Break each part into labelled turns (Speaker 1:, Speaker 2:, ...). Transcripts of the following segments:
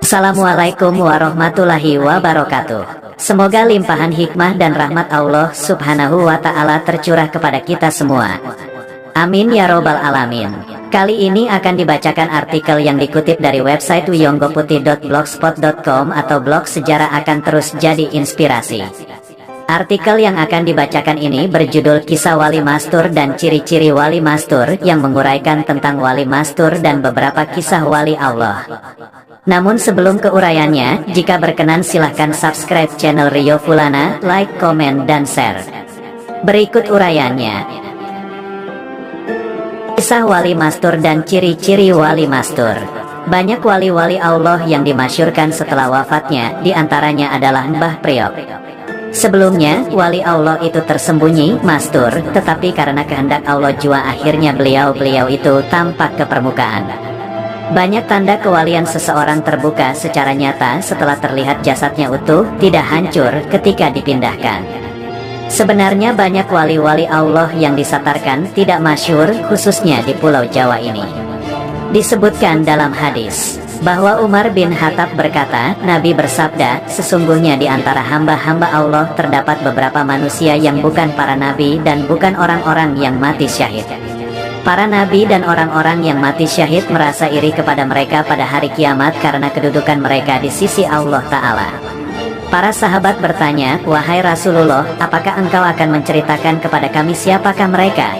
Speaker 1: Assalamualaikum warahmatullahi wabarakatuh. Semoga limpahan hikmah dan rahmat Allah subhanahu wa ta'ala tercurah kepada kita semua. Amin ya robbal alamin. Kali ini akan dibacakan artikel yang dikutip dari website wiyonggoputih.blogspot.com atau blog sejarah akan terus jadi inspirasi. Artikel yang akan dibacakan ini berjudul Kisah Wali Mastur dan Ciri-ciri Wali Mastur, yang menguraikan tentang Wali Mastur dan beberapa kisah Wali Allah. Namun sebelum ke uraiannya, jika berkenan silahkan subscribe channel Rio Fulana, like, komen, dan share. Berikut uraiannya. Kisah Wali Mastur dan ciri-ciri Wali Mastur. Banyak wali-wali Allah yang dimasyhurkan setelah wafatnya, diantaranya adalah Mbah Priok. Sebelumnya, wali Allah itu tersembunyi, mastur, tetapi karena kehendak Allah jua akhirnya beliau itu tampak ke permukaan. Banyak tanda kewalian seseorang terbuka secara nyata setelah terlihat jasadnya utuh, tidak hancur ketika dipindahkan. Sebenarnya banyak wali-wali Allah yang disatarkan tidak masyhur, khususnya di Pulau Jawa ini. Disebutkan dalam hadis bahwa Umar bin Khattab berkata, Nabi bersabda, sesungguhnya di antara hamba-hamba Allah terdapat beberapa manusia yang bukan para nabi dan bukan orang-orang yang mati syahid. Para nabi dan orang-orang yang mati syahid merasa iri kepada mereka pada hari kiamat karena kedudukan mereka di sisi Allah Ta'ala. Para sahabat bertanya, wahai Rasulullah, apakah engkau akan menceritakan kepada kami siapakah mereka?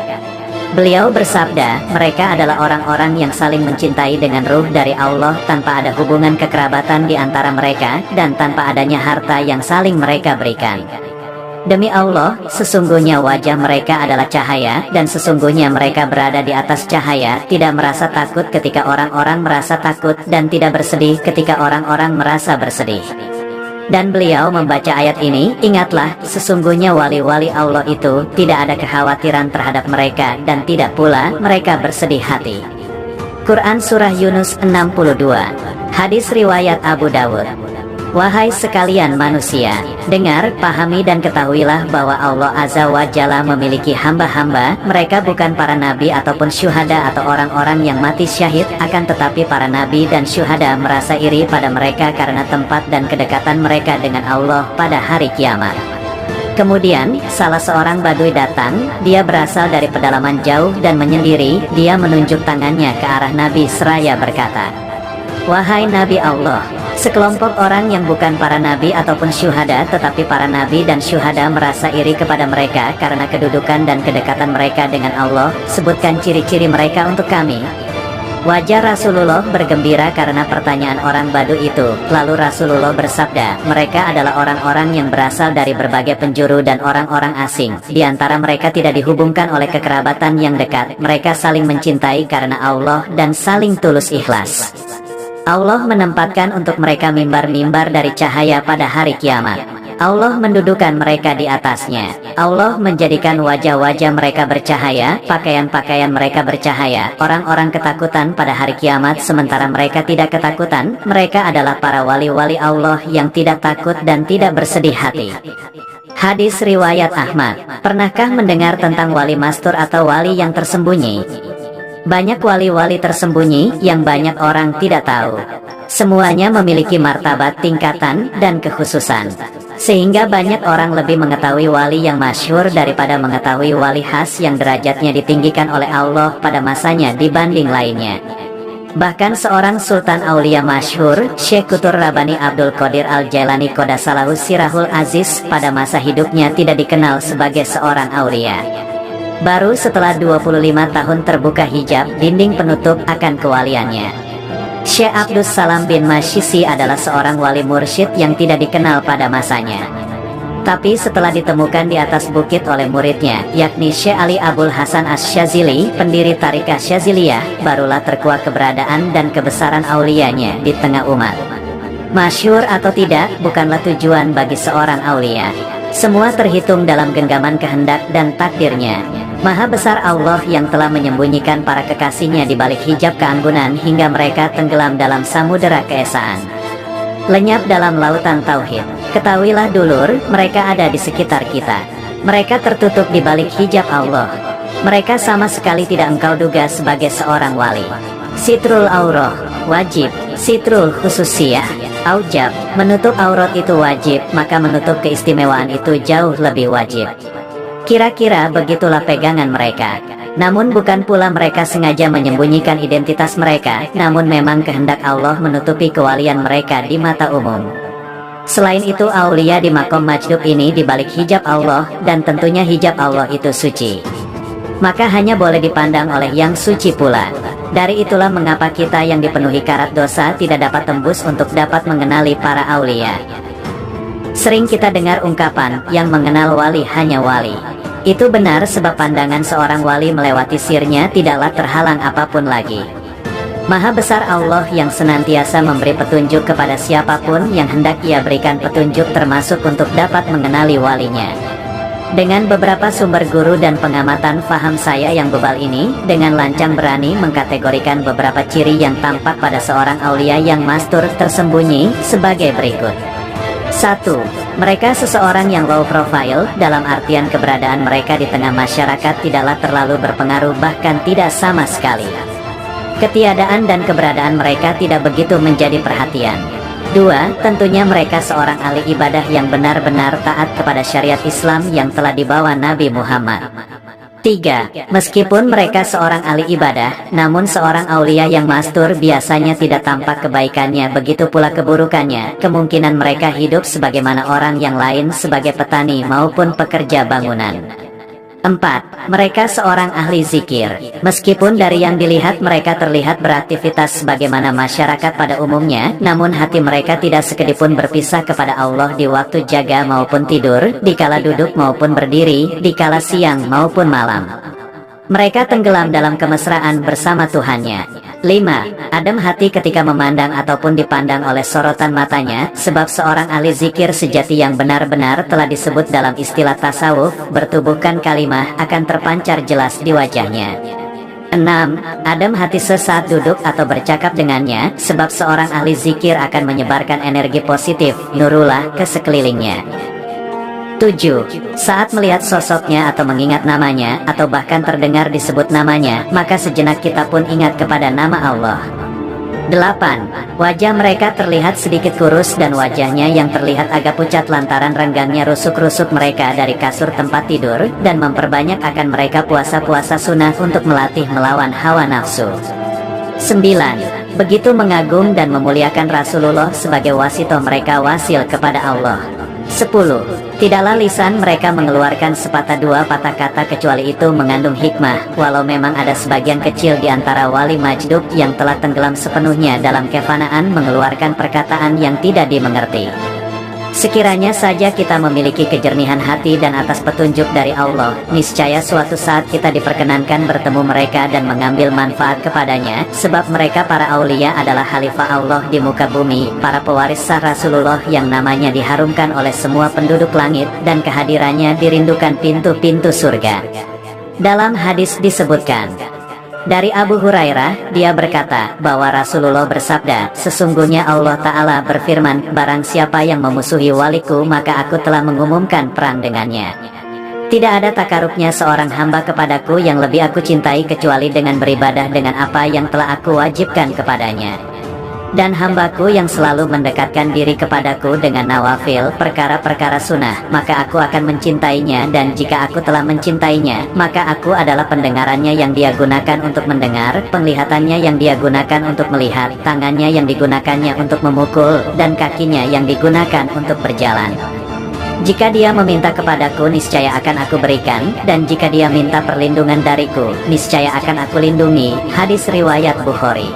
Speaker 1: Beliau bersabda, mereka adalah orang-orang yang saling mencintai dengan ruh dari Allah tanpa ada hubungan kekerabatan di antara mereka, dan tanpa adanya harta yang saling mereka berikan. Demi Allah, sesungguhnya wajah mereka adalah cahaya, dan sesungguhnya mereka berada di atas cahaya, tidak merasa takut ketika orang-orang merasa takut, dan tidak bersedih ketika orang-orang merasa bersedih. Dan beliau membaca ayat ini, ingatlah, sesungguhnya wali-wali Allah itu tidak ada kekhawatiran terhadap mereka dan tidak pula mereka bersedih hati. Quran Surah Yunus 62. Hadis riwayat Abu Dawud. Wahai sekalian manusia, dengar, pahami dan ketahuilah bahwa Allah Azza wa Jalla memiliki hamba-hamba, mereka bukan para nabi ataupun syuhada atau orang-orang yang mati syahid, akan tetapi para nabi dan syuhada merasa iri pada mereka karena tempat dan kedekatan mereka dengan Allah pada hari kiamat. Kemudian, salah seorang badui datang, dia berasal dari pedalaman jauh dan menyendiri, dia menunjuk tangannya ke arah Nabi seraya berkata, wahai Nabi Allah, sekelompok orang yang bukan para nabi ataupun syuhada tetapi para nabi dan syuhada merasa iri kepada mereka karena kedudukan dan kedekatan mereka dengan Allah, sebutkan ciri-ciri mereka untuk kami. Wajah Rasulullah bergembira karena pertanyaan orang Badu itu. Lalu Rasulullah bersabda, mereka adalah orang-orang yang berasal dari berbagai penjuru dan orang-orang asing. Di antara mereka tidak dihubungkan oleh kekerabatan yang dekat. Mereka saling mencintai karena Allah dan saling tulus ikhlas. Allah menempatkan untuk mereka mimbar-mimbar dari cahaya pada hari kiamat. Allah mendudukan mereka di atasnya. Allah menjadikan wajah-wajah mereka bercahaya, pakaian-pakaian mereka bercahaya. Orang-orang ketakutan pada hari kiamat sementara mereka tidak ketakutan. Mereka adalah para wali-wali Allah yang tidak takut dan tidak bersedih hati. Hadis riwayat Ahmad. Pernahkah mendengar tentang wali mastur atau wali yang tersembunyi? Banyak wali-wali tersembunyi yang banyak orang tidak tahu. Semuanya memiliki martabat, tingkatan, dan kekhususan. Sehingga banyak orang lebih mengetahui wali yang masyhur daripada mengetahui wali khas yang derajatnya ditinggikan oleh Allah pada masanya dibanding lainnya. Bahkan seorang sultan aulia masyhur, Syekh Qutur Rabbani Abdul Qadir Al-Jailani Qaddasallahu Sirahul Aziz, pada masa hidupnya tidak dikenal sebagai seorang aulia. Baru setelah 25 tahun terbuka hijab, dinding penutup akan kewaliannya. Syekh Abdus Salam bin Masyisi adalah seorang wali mursyid yang tidak dikenal pada masanya. Tapi setelah ditemukan di atas bukit oleh muridnya, yakni Syekh Ali Abul Hasan Asy-Syadzili, pendiri Tariqah Syadziliyah, barulah terkuak keberadaan dan kebesaran aulianya di tengah umat. Masyhur atau tidak, bukanlah tujuan bagi seorang aulia. Semua terhitung dalam genggaman kehendak dan takdirnya. Maha besar Allah yang telah menyembunyikan para kekasihnya di balik hijab keanggunan hingga mereka tenggelam dalam samudera keesaan, lenyap dalam lautan tauhid. Ketahuilah dulur, mereka ada di sekitar kita. Mereka tertutup di balik hijab Allah. Mereka sama sekali tidak engkau duga sebagai seorang wali. Sitrul aurah wajib, sitrul khususiyah Aujab, menutup aurat itu wajib, maka menutup keistimewaan itu jauh lebih wajib. Kira-kira begitulah pegangan mereka. Namun bukan pula mereka sengaja menyembunyikan identitas mereka, namun memang kehendak Allah menutupi kewalian mereka di mata umum. Selain itu aulia di makom majdub ini dibalik hijab Allah, dan tentunya hijab Allah itu suci. Maka hanya boleh dipandang oleh yang suci pula. Dari itulah mengapa kita yang dipenuhi karat dosa tidak dapat tembus untuk dapat mengenali para aulia. Sering kita dengar ungkapan, yang mengenal wali hanya wali. Itu benar sebab pandangan seorang wali melewati sirnya tidaklah terhalang apapun lagi. Maha besar Allah yang senantiasa memberi petunjuk kepada siapapun yang hendak ia berikan petunjuk, termasuk untuk dapat mengenali walinya. Dengan beberapa sumber guru dan pengamatan faham saya yang bebal ini, dengan lancang berani mengkategorikan beberapa ciri yang tampak pada seorang aulia yang mastur tersembunyi sebagai berikut. 1. Mereka seseorang yang low profile, dalam artian keberadaan mereka di tengah masyarakat tidaklah terlalu berpengaruh, bahkan tidak sama sekali. Ketiadaan dan keberadaan mereka tidak begitu menjadi perhatian. 2. Tentunya mereka seorang ahli ibadah yang benar-benar taat kepada syariat Islam yang telah dibawa Nabi Muhammad. 3. Meskipun mereka seorang ahli ibadah, namun seorang aulia yang mastur biasanya tidak tampak kebaikannya, begitu pula keburukannya. Kemungkinan mereka hidup sebagaimana orang yang lain sebagai petani maupun pekerja bangunan. 4. Mereka seorang ahli zikir. Meskipun dari yang dilihat mereka terlihat beraktivitas sebagaimana masyarakat pada umumnya, namun hati mereka tidak sekedipun berpisah kepada Allah di waktu jaga maupun tidur, dikala duduk maupun berdiri, dikala siang maupun malam. Mereka tenggelam dalam kemesraan bersama Tuhannya. 5. Adem hati ketika memandang ataupun dipandang oleh sorotan matanya, sebab seorang ahli zikir sejati yang benar-benar telah disebut dalam istilah tasawuf, bertubuhkan kalimah akan terpancar jelas di wajahnya. 6. Adem hati sesaat duduk atau bercakap dengannya, sebab seorang ahli zikir akan menyebarkan energi positif, nurullah ke sekelilingnya. 7. Saat melihat sosoknya atau mengingat namanya, atau bahkan terdengar disebut namanya, maka sejenak kita pun ingat kepada nama Allah. 8. Wajah mereka terlihat sedikit kurus dan wajahnya yang terlihat agak pucat lantaran renggangnya rusuk-rusuk mereka dari kasur tempat tidur, dan memperbanyak akan mereka puasa-puasa sunnah untuk melatih melawan hawa nafsu. 9. Begitu mengagum dan memuliakan Rasulullah sebagai wasito mereka wasil kepada Allah. 10. Tidaklah lisan mereka mengeluarkan sepatah dua patah kata kecuali itu mengandung hikmah, walau memang ada sebagian kecil di antara wali majdub yang telah tenggelam sepenuhnya dalam kefanaan mengeluarkan perkataan yang tidak dimengerti. Sekiranya saja kita memiliki kejernihan hati dan atas petunjuk dari Allah, niscaya suatu saat kita diperkenankan bertemu mereka dan mengambil manfaat kepadanya, sebab mereka para aulia adalah khalifah Allah di muka bumi, para pewaris sah Rasulullah yang namanya diharumkan oleh semua penduduk langit, dan kehadirannya dirindukan pintu-pintu surga. Dalam hadis disebutkan dari Abu Hurairah, dia berkata bahwa Rasulullah bersabda, sesungguhnya Allah Ta'ala berfirman, barang siapa yang memusuhi waliku maka aku telah mengumumkan perang dengannya. Tidak ada takarubnya seorang hamba kepadaku yang lebih aku cintai kecuali dengan beribadah dengan apa yang telah aku wajibkan kepadanya. Dan hambaku yang selalu mendekatkan diri kepadaku dengan nawafil, perkara-perkara sunnah, maka aku akan mencintainya, dan jika aku telah mencintainya, maka aku adalah pendengarannya yang dia gunakan untuk mendengar, penglihatannya yang dia gunakan untuk melihat, tangannya yang digunakannya untuk memukul, dan kakinya yang digunakan untuk berjalan. Jika dia meminta kepadaku, niscaya akan aku berikan, dan jika dia minta perlindungan dariku, niscaya akan aku lindungi. Hadis riwayat Bukhari.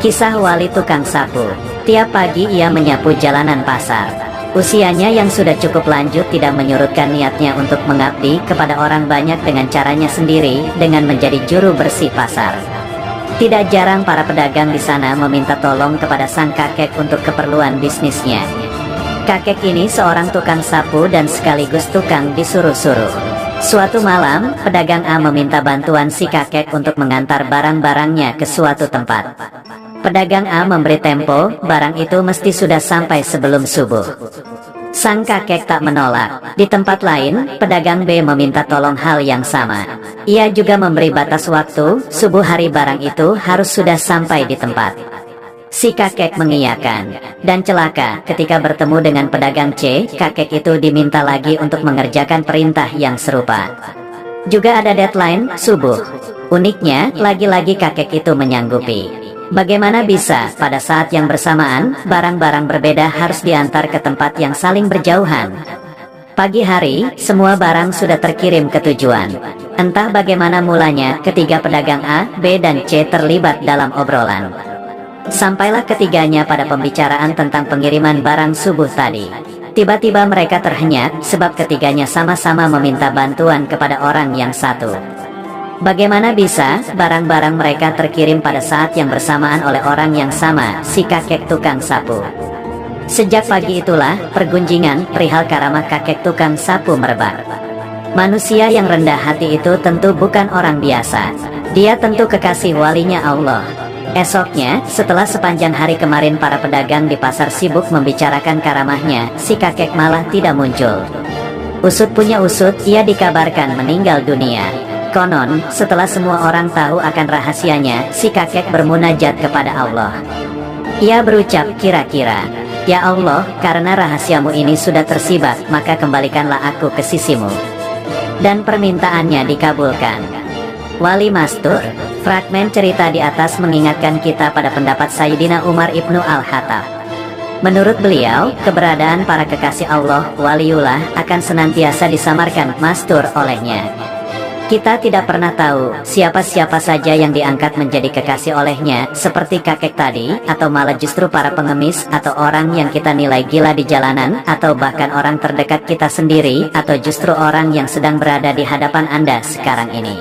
Speaker 1: Kisah wali tukang sapu. Tiap pagi ia menyapu jalanan pasar. Usianya yang sudah cukup lanjut tidak menyurutkan niatnya untuk mengabdi kepada orang banyak dengan caranya sendiri, dengan menjadi juru bersih pasar. Tidak jarang para pedagang di sana meminta tolong kepada sang kakek untuk keperluan bisnisnya. Kakek ini seorang tukang sapu dan sekaligus tukang disuruh-suruh. Suatu malam, pedagang A meminta bantuan si kakek untuk mengantar barang-barangnya ke suatu tempat. Pedagang A memberi tempo, barang itu mesti sudah sampai sebelum subuh. Sang kakek tak menolak. Di tempat lain, pedagang B meminta tolong hal yang sama. Ia juga memberi batas waktu, subuh hari barang itu harus sudah sampai di tempat. Si kakek mengiyakan, dan celaka ketika bertemu dengan pedagang C, kakek itu diminta lagi untuk mengerjakan perintah yang serupa. Juga ada deadline, subuh. Uniknya, lagi-lagi kakek itu menyanggupi. Bagaimana bisa, pada saat yang bersamaan, barang-barang berbeda harus diantar ke tempat yang saling berjauhan. Pagi hari, semua barang sudah terkirim ke tujuan. Entah bagaimana mulanya, ketiga pedagang A, B dan C terlibat dalam obrolan. Sampailah ketiganya pada pembicaraan tentang pengiriman barang subuh tadi. Tiba-tiba mereka terhenyak, sebab ketiganya sama-sama meminta bantuan kepada orang yang satu. Bagaimana bisa, barang-barang mereka terkirim pada saat yang bersamaan oleh orang yang sama, si kakek tukang sapu. Sejak pagi itulah, pergunjingan perihal karamah kakek tukang sapu merebak. Manusia yang rendah hati itu tentu bukan orang biasa. Dia tentu kekasih walinya Allah. Esoknya, setelah sepanjang hari kemarin para pedagang di pasar sibuk membicarakan karamahnya, si kakek malah tidak muncul. Usut punya usut, ia dikabarkan meninggal dunia. Konon, setelah semua orang tahu akan rahasianya, si kakek bermunajat kepada Allah. Ia berucap kira-kira, "Ya Allah, karena rahasiamu ini sudah tersibak, maka kembalikanlah aku ke sisimu." Dan permintaannya dikabulkan. Wali Mastur. Fragmen cerita di atas mengingatkan kita pada pendapat Sayyidina Umar ibnu Al-Khattab. Menurut beliau, keberadaan para kekasih Allah, waliullah, akan senantiasa disamarkan mastur olehnya. Kita tidak pernah tahu siapa-siapa saja yang diangkat menjadi kekasih olehnya, seperti kakek tadi, atau malah justru para pengemis, atau orang yang kita nilai gila di jalanan, atau bahkan orang terdekat kita sendiri, atau justru orang yang sedang berada di hadapan Anda sekarang ini.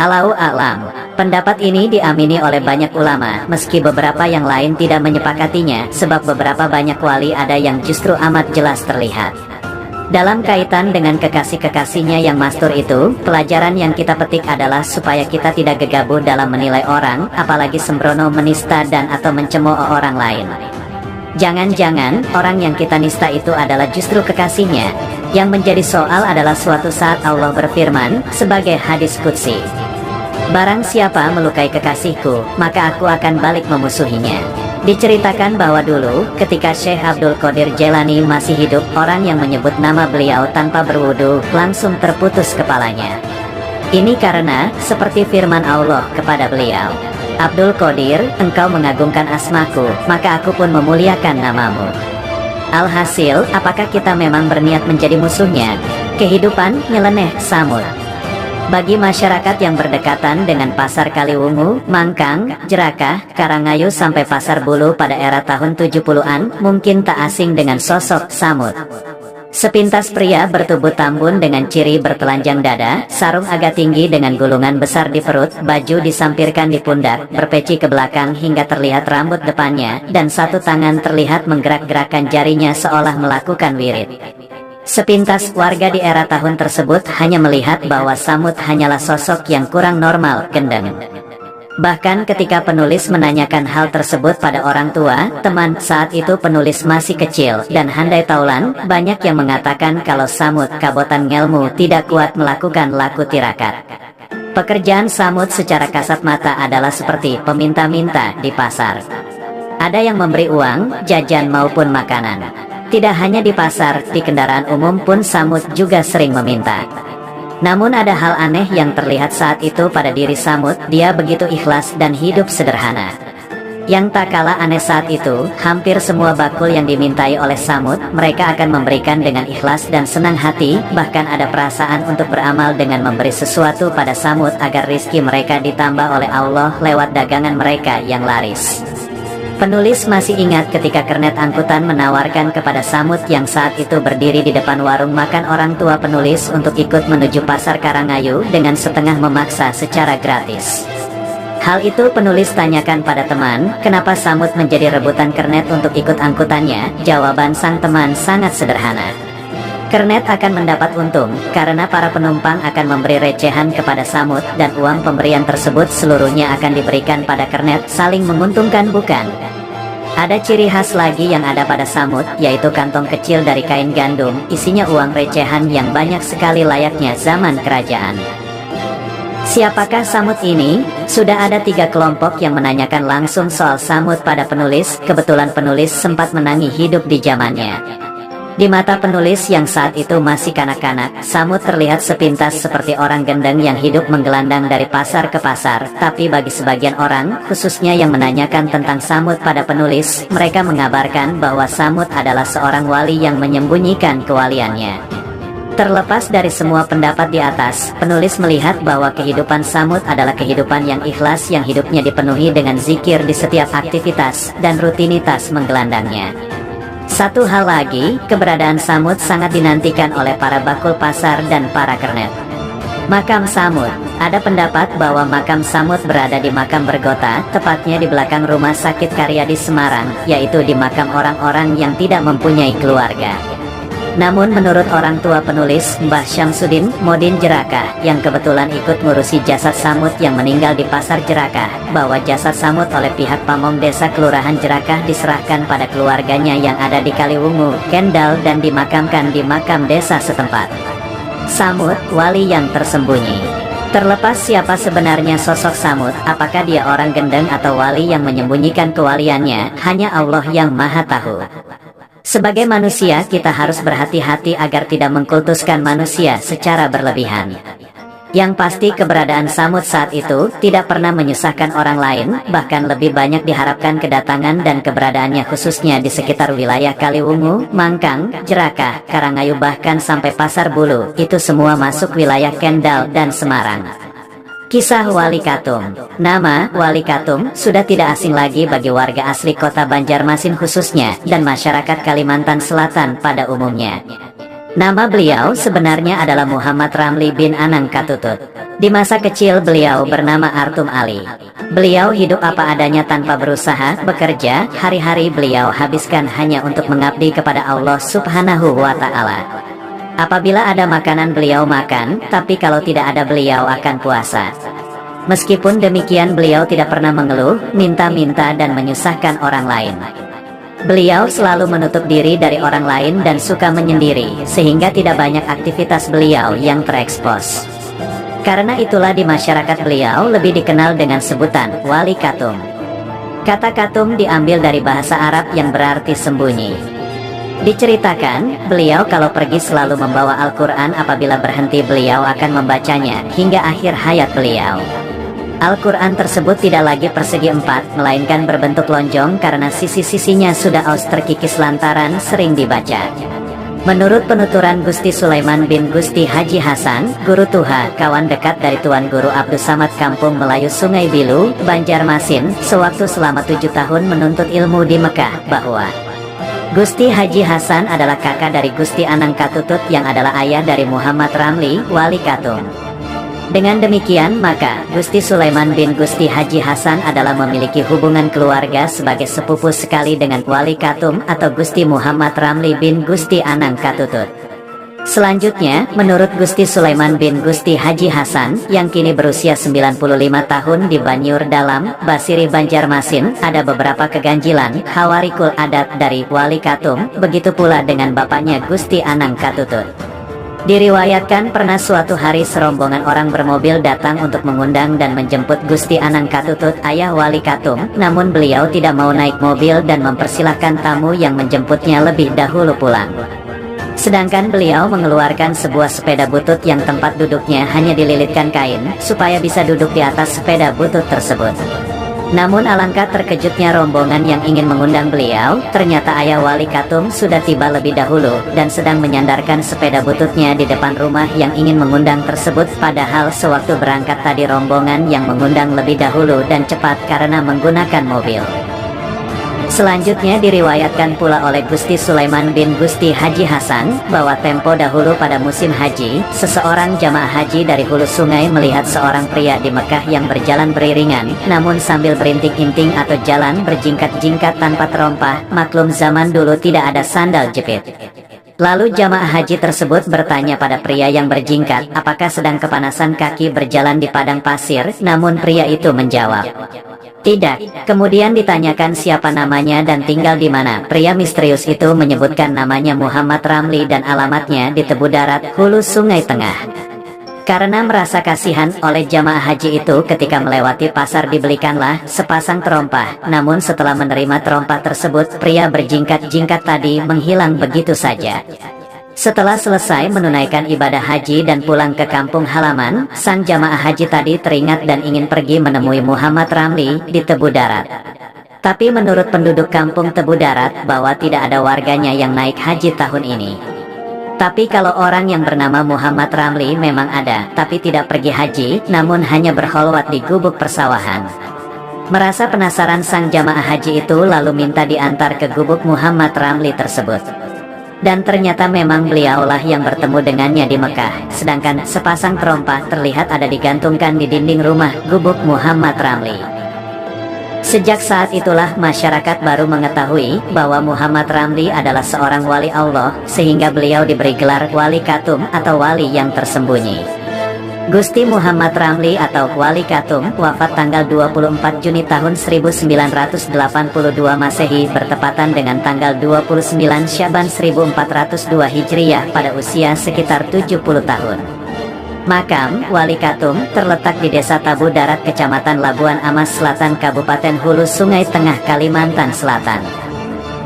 Speaker 1: Allahu a'lam. Pendapat ini diamini oleh banyak ulama, meski beberapa yang lain tidak menyepakatinya, sebab beberapa banyak wali ada yang justru amat jelas terlihat. Dalam kaitan dengan kekasih-kekasihnya yang mastur itu, pelajaran yang kita petik adalah supaya kita tidak gegabah dalam menilai orang, apalagi sembrono menista dan atau mencemooh orang lain. Jangan-jangan, orang yang kita nista itu adalah justru kekasihnya. Yang menjadi soal adalah suatu saat Allah berfirman, sebagai hadis qudsi, "Barang siapa melukai kekasihku, maka aku akan balik memusuhinya." Diceritakan bahwa dulu, ketika Syekh Abdul Qadir Jailani masih hidup, orang yang menyebut nama beliau tanpa berwudu, langsung terputus kepalanya. Ini karena, seperti firman Allah kepada beliau, "Abdul Qadir, engkau mengagungkan asmaku, maka aku pun memuliakan namamu." Alhasil, apakah kita memang berniat menjadi musuhnya? Kehidupan nyeleneh samud. Bagi masyarakat yang berdekatan dengan pasar Kaliwungu, Mangkang, Jerakah, Karangayu sampai Pasar Bulu pada era tahun 70-an, mungkin tak asing dengan sosok Samud. Sepintas pria bertubuh tambun dengan ciri bertelanjang dada, sarung agak tinggi dengan gulungan besar di perut, baju disampirkan di pundak, berpeci ke belakang hingga terlihat rambut depannya, dan satu tangan terlihat menggerak-gerakkan jarinya seolah melakukan wirid. Sepintas warga di era tahun tersebut hanya melihat bahwa Samud hanyalah sosok yang kurang normal, gendeng. Bahkan ketika penulis menanyakan hal tersebut pada orang tua, teman saat itu penulis masih kecil dan handai taulan, banyak yang mengatakan kalau Samud kabotan ngelmu tidak kuat melakukan laku tirakat. Pekerjaan Samud secara kasat mata adalah seperti peminta-minta di pasar. Ada yang memberi uang, jajan maupun makanan. Tidak hanya di pasar, di kendaraan umum pun Samud juga sering meminta. Namun ada hal aneh yang terlihat saat itu pada diri Samud, dia begitu ikhlas dan hidup sederhana. Yang tak kalah aneh saat itu, hampir semua bakul yang dimintai oleh Samud, mereka akan memberikan dengan ikhlas dan senang hati, bahkan ada perasaan untuk beramal dengan memberi sesuatu pada Samud agar rizki mereka ditambah oleh Allah lewat dagangan mereka yang laris. Penulis masih ingat ketika kernet angkutan menawarkan kepada Samud yang saat itu berdiri di depan warung makan orang tua penulis untuk ikut menuju pasar Karangayu dengan setengah memaksa secara gratis. Hal itu penulis tanyakan pada teman, kenapa Samud menjadi rebutan kernet untuk ikut angkutannya? Jawaban sang teman sangat sederhana. Kernet akan mendapat untung, karena para penumpang akan memberi recehan kepada Samud, dan uang pemberian tersebut seluruhnya akan diberikan pada kernet, saling menguntungkan bukan? Ada ciri khas lagi yang ada pada Samud, yaitu kantong kecil dari kain gandum, isinya uang recehan yang banyak sekali layaknya zaman kerajaan. Siapakah Samud ini? Sudah ada 3 kelompok yang menanyakan langsung soal Samud pada penulis. Kebetulan penulis sempat menangi hidup di zamannya. Di mata penulis yang saat itu masih kanak-kanak, Samud terlihat sepintas seperti orang gendeng yang hidup menggelandang dari pasar ke pasar. Tapi bagi sebagian orang, khususnya yang menanyakan tentang Samud pada penulis, mereka mengabarkan bahwa Samud adalah seorang wali yang menyembunyikan kewaliannya. Terlepas dari semua pendapat di atas, penulis melihat bahwa kehidupan Samud adalah kehidupan yang ikhlas yang hidupnya dipenuhi dengan zikir di setiap aktivitas dan rutinitas menggelandangnya. Satu hal lagi, keberadaan Samud sangat dinantikan oleh para bakul pasar dan para kernet. Makam Samud. Ada pendapat bahwa makam Samud berada di makam Bergota, tepatnya di belakang Rumah Sakit Karyadi Semarang, yaitu di makam orang-orang yang tidak mempunyai keluarga. Namun menurut orang tua penulis, Mbah Syamsuddin Modin Jerakah, yang kebetulan ikut ngurusi jasad Samud yang meninggal di Pasar Jerakah, bahwa jasad Samud oleh pihak pamong desa Kelurahan Jerakah diserahkan pada keluarganya yang ada di Kaliwungu, Kendal dan dimakamkan di makam desa setempat. Samud, wali yang tersembunyi. Terlepas siapa sebenarnya sosok Samud, apakah dia orang gendeng atau wali yang menyembunyikan kewaliannya, hanya Allah yang Maha Tahu. Sebagai manusia, kita harus berhati-hati agar tidak mengkultuskan manusia secara berlebihan. Yang pasti keberadaan Samud saat itu tidak pernah menyusahkan orang lain, bahkan lebih banyak diharapkan kedatangan dan keberadaannya khususnya di sekitar wilayah Kaliwungu, Mangkang, Jerakah, Karangayu bahkan sampai Pasar Bulu, itu semua masuk wilayah Kendal dan Semarang. Kisah Wali Katum. Nama Wali Katum sudah tidak asing lagi bagi warga asli kota Banjarmasin khususnya dan masyarakat Kalimantan Selatan pada umumnya. Nama beliau sebenarnya adalah Muhammad Ramli bin Anang Katutut. Di masa kecil beliau bernama Artum Ali. Beliau hidup apa adanya tanpa berusaha bekerja, hari-hari beliau habiskan hanya untuk mengabdi kepada Allah Subhanahu wa Ta'ala. Apabila ada makanan beliau makan, tapi kalau tidak ada beliau akan puasa. Meskipun demikian beliau tidak pernah mengeluh, minta-minta dan menyusahkan orang lain. Beliau selalu menutup diri dari orang lain dan suka menyendiri, sehingga tidak banyak aktivitas beliau yang terekspos. Karena itulah di masyarakat beliau lebih dikenal dengan sebutan Wali Katum. Kata Katum diambil dari bahasa Arab yang berarti sembunyi. Diceritakan, beliau kalau pergi selalu membawa Al-Quran, apabila berhenti beliau akan membacanya hingga akhir hayat beliau. Al-Quran tersebut tidak lagi persegi 4, melainkan berbentuk lonjong karena sisi-sisinya sudah aus terkikis lantaran sering dibaca. Menurut penuturan Gusti Sulaiman bin Gusti Haji Hasan, Guru Tuha, kawan dekat dari Tuan Guru Abdus Samad Kampung Melayu Sungai Bilu, Banjarmasin, sewaktu selama 7 tahun menuntut ilmu di Mekah, bahwa Gusti Haji Hasan adalah kakak dari Gusti Anang Katutut yang adalah ayah dari Muhammad Ramli, Wali Katum. Dengan demikian maka, Gusti Sulaiman bin Gusti Haji Hasan adalah memiliki hubungan keluarga sebagai sepupu sekali dengan Wali Katum atau Gusti Muhammad Ramli bin Gusti Anang Katutut. Selanjutnya, menurut Gusti Sulaiman bin Gusti Haji Hasan, yang kini berusia 95 tahun di Banyur Dalam, Basiri Banjarmasin, ada beberapa keganjilan, hawarikul adat dari Wali Katum, begitu pula dengan bapaknya Gusti Anang Katutut. Diriwayatkan pernah suatu hari serombongan orang bermobil datang untuk mengundang dan menjemput Gusti Anang Katutut, ayah Wali Katum, namun beliau tidak mau naik mobil dan mempersilahkan tamu yang menjemputnya lebih dahulu pulang. Sedangkan beliau mengeluarkan sebuah sepeda butut yang tempat duduknya hanya dililitkan kain, supaya bisa duduk di atas sepeda butut tersebut. Namun alangkah terkejutnya rombongan yang ingin mengundang beliau, ternyata ayah Wali Katum sudah tiba lebih dahulu, dan sedang menyandarkan sepeda bututnya di depan rumah yang ingin mengundang tersebut, padahal sewaktu berangkat tadi rombongan yang mengundang lebih dahulu dan cepat karena menggunakan mobil. Selanjutnya diriwayatkan pula oleh Gusti Sulaiman bin Gusti Haji Hasan, bahwa tempo dahulu pada musim haji, seseorang jamaah haji dari hulu sungai melihat seorang pria di Mekah yang berjalan beriringan, namun sambil berintik-inting atau jalan berjingkat-jingkat tanpa terompah, maklum zaman dulu tidak ada sandal jepit. Lalu jamaah haji tersebut bertanya pada pria yang berjingkat, apakah sedang kepanasan kaki berjalan di padang pasir, namun pria itu menjawab, tidak. Kemudian ditanyakan siapa namanya dan tinggal di mana. Pria misterius itu menyebutkan namanya Muhammad Ramli dan alamatnya di Tebu Darat, Hulu Sungai Tengah. Karena merasa kasihan oleh jamaah haji itu, ketika melewati pasar dibelikanlah sepasang terompah. Namun setelah menerima terompah tersebut, pria berjingkat-jingkat tadi menghilang begitu saja. Setelah selesai menunaikan ibadah haji dan pulang ke kampung halaman, sang jamaah haji tadi teringat dan ingin pergi menemui Muhammad Ramli di Tebu Darat. Tapi menurut penduduk kampung Tebu Darat bahwa tidak ada warganya yang naik haji tahun ini. Tapi kalau orang yang bernama Muhammad Ramli memang ada, tapi tidak pergi haji, namun hanya berkholwat di gubuk persawahan. Merasa penasaran, sang jamaah haji itu lalu minta diantar ke gubuk Muhammad Ramli tersebut. Dan ternyata memang beliaulah yang bertemu dengannya di Mekah, sedangkan sepasang terompah terlihat ada digantungkan di dinding rumah gubuk Muhammad Ramli. Sejak saat itulah masyarakat baru mengetahui bahwa Muhammad Ramli adalah seorang wali Allah, sehingga beliau diberi gelar Wali Katum atau wali yang tersembunyi. Gusti Muhammad Ramli atau Wali Katum wafat tanggal 24 Juni tahun 1982 Masehi bertepatan dengan tanggal 29 Syaban 1402 Hijriyah pada usia sekitar 70 tahun. Makam Wali Katum terletak di Desa Tebu Darat, Kecamatan Labuan Amas Selatan, Kabupaten Hulu Sungai Tengah, Kalimantan Selatan.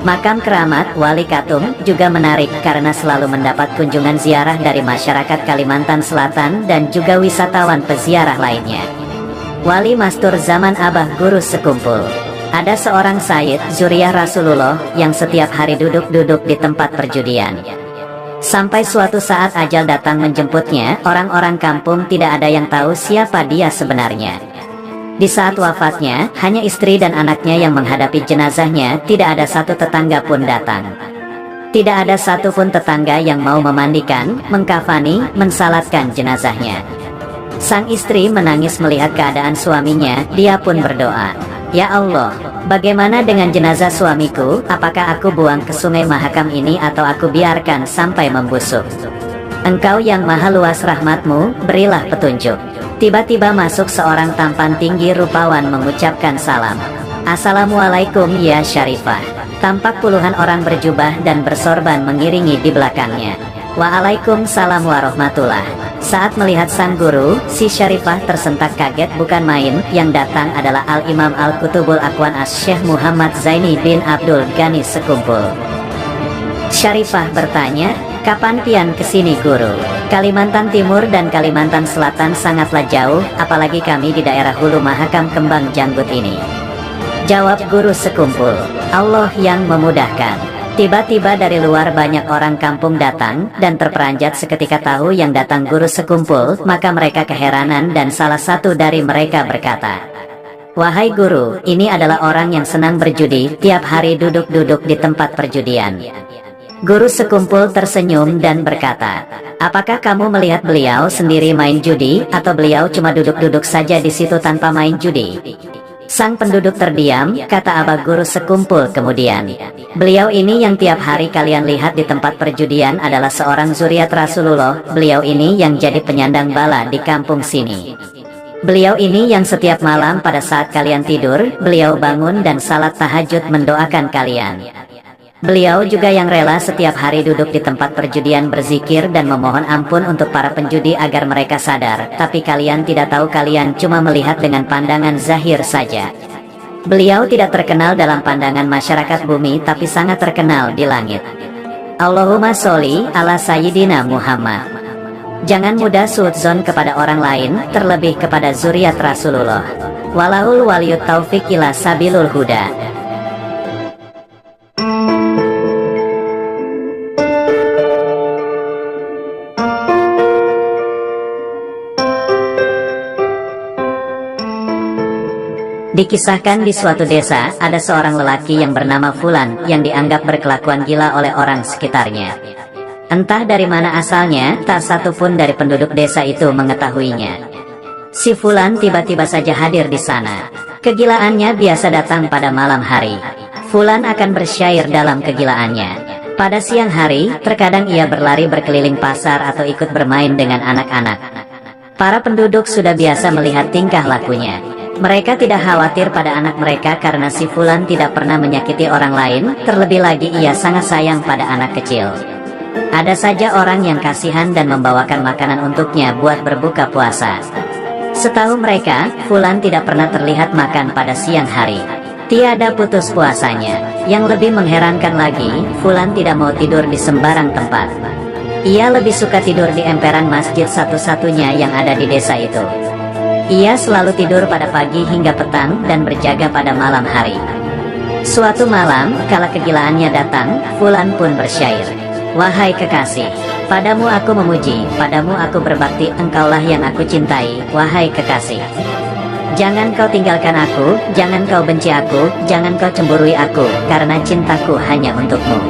Speaker 1: Makam keramat Wali Katum juga menarik karena selalu mendapat kunjungan ziarah dari masyarakat Kalimantan Selatan dan juga wisatawan peziarah lainnya. Wali Mastur zaman Abah Guru Sekumpul. Ada seorang Sayyid Zuriyah Rasulullah yang setiap hari duduk-duduk di tempat perjudian. Sampai suatu saat ajal datang menjemputnya, orang-orang kampung tidak ada yang tahu siapa dia sebenarnya. Di saat wafatnya, hanya istri dan anaknya yang menghadapi jenazahnya, tidak ada satu tetangga pun datang. Tidak ada satupun tetangga yang mau memandikan, mengkafani, mensalatkan jenazahnya. Sang istri menangis melihat keadaan suaminya, dia pun berdoa, "Ya Allah, bagaimana dengan jenazah suamiku? Apakah aku buang ke sungai Mahakam ini atau aku biarkan sampai membusuk? Engkau yang maha luas rahmatmu, berilah petunjuk." Tiba-tiba masuk seorang tampan tinggi rupawan mengucapkan salam. "Assalamualaikum ya Syarifah." Tampak puluhan orang berjubah dan bersorban mengiringi di belakangnya. "Waalaikumsalam warahmatullah." Saat melihat sang guru, si Syarifah tersentak kaget bukan main. Yang datang adalah Al-Imam Al-Qutubul Aqwan As-Syekh Muhammad Zaini bin Abdul Ghani Sekumpul. Syarifah bertanya, "Kapan pian kesini guru? Kalimantan Timur dan Kalimantan Selatan sangatlah jauh, apalagi kami di daerah Hulu Mahakam Kembang Janggut ini." Jawab Guru Sekumpul, "Allah yang memudahkan." Tiba-tiba dari luar banyak orang kampung datang, dan terperanjat seketika tahu yang datang Guru Sekumpul, maka mereka keheranan dan salah satu dari mereka berkata, "Wahai guru, ini adalah orang yang senang berjudi, tiap hari duduk-duduk di tempat perjudian." Guru Sekumpul tersenyum dan berkata, "Apakah kamu melihat beliau sendiri main judi, atau beliau cuma duduk-duduk saja di situ tanpa main judi?" Sang penduduk terdiam, kata Abah Guru Sekumpul kemudian, "Beliau ini yang tiap hari kalian lihat di tempat perjudian adalah seorang zuriat Rasulullah. Beliau ini yang jadi penyandang bala di kampung sini. Beliau ini yang setiap malam pada saat kalian tidur, beliau bangun dan salat tahajud mendoakan kalian. Beliau juga yang rela setiap hari duduk di tempat perjudian berzikir dan memohon ampun untuk para penjudi agar mereka sadar. Tapi kalian tidak tahu, kalian cuma melihat dengan pandangan zahir saja. Beliau tidak terkenal dalam pandangan masyarakat bumi, tapi sangat terkenal di langit. Allahumma sholli ala Sayyidina Muhammad." Jangan mudah suudzon kepada orang lain, terlebih kepada zuriat Rasulullah. Walahul waliyut taufik ila sabilul huda. Dikisahkan di suatu desa, ada seorang lelaki yang bernama Fulan, yang dianggap berkelakuan gila oleh orang sekitarnya. Entah dari mana asalnya, tak satu pun dari penduduk desa itu mengetahuinya. Si Fulan tiba-tiba saja hadir di sana. Kegilaannya biasa datang pada malam hari. Fulan akan bersyair dalam kegilaannya. Pada siang hari, terkadang ia berlari berkeliling pasar atau ikut bermain dengan anak-anak. Para penduduk sudah biasa melihat tingkah lakunya. Mereka tidak khawatir pada anak mereka karena si Fulan tidak pernah menyakiti orang lain, terlebih lagi ia sangat sayang pada anak kecil. Ada saja orang yang kasihan dan membawakan makanan untuknya buat berbuka puasa. Setahu mereka, Fulan tidak pernah terlihat makan pada siang hari. Tiada putus puasanya. Yang lebih mengherankan lagi, Fulan tidak mau tidur di sembarang tempat. Ia lebih suka tidur di emperan masjid satu-satunya yang ada di desa itu. Ia selalu tidur pada pagi hingga petang dan berjaga pada malam hari. Suatu malam, kala kegilaannya datang, Fulan pun bersyair. Wahai kekasih, padamu aku memuji, padamu aku berbakti, engkaulah yang aku cintai, wahai kekasih. Jangan kau tinggalkan aku, jangan kau benci aku, jangan kau cemburui aku, karena cintaku hanya untukmu.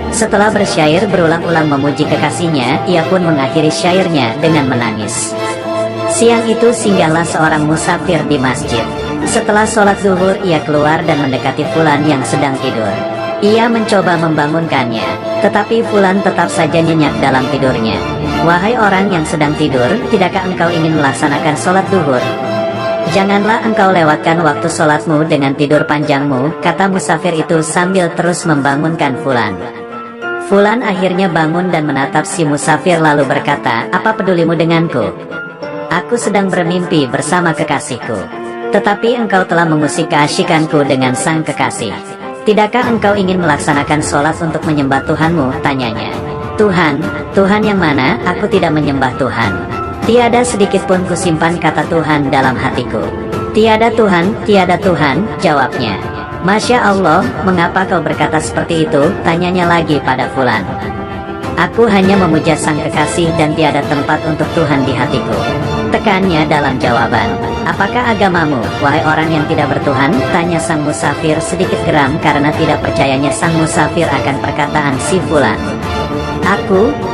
Speaker 1: Setelah bersyair berulang-ulang memuji kekasihnya, ia pun mengakhiri syairnya dengan menangis. Siang itu singgahlah seorang musafir di masjid. Setelah sholat zuhur ia keluar dan mendekati Fulan yang sedang tidur. Ia mencoba membangunkannya, tetapi Fulan tetap saja nyenyak dalam tidurnya. Wahai orang yang sedang tidur, tidakkah engkau ingin melaksanakan sholat zuhur? Janganlah engkau lewatkan waktu sholatmu dengan tidur panjangmu, kata musafir itu sambil terus membangunkan Fulan. Fulan akhirnya bangun dan menatap si musafir lalu berkata, apa pedulimu denganku? Aku sedang bermimpi bersama kekasihku. Tetapi engkau telah mengusik keasyikanku dengan sang kekasih. Tidakkah engkau ingin melaksanakan sholat untuk menyembah Tuhanmu? Tanyanya. Tuhan, Tuhan yang mana? Aku tidak menyembah Tuhan. Tiada sedikit pun kusimpan kata Tuhan dalam hatiku. Tiada Tuhan, jawabnya. Masya Allah, mengapa kau berkata seperti itu? Tanyanya lagi pada Fulan. Aku hanya memuja sang kekasih dan tiada tempat untuk Tuhan di hatiku. Tekannya dalam jawaban. Apakah agamamu, wahai orang yang tidak bertuhan? Tanya sang musafir sedikit geram karena tidak percayanya sang musafir akan perkataan si Fulan.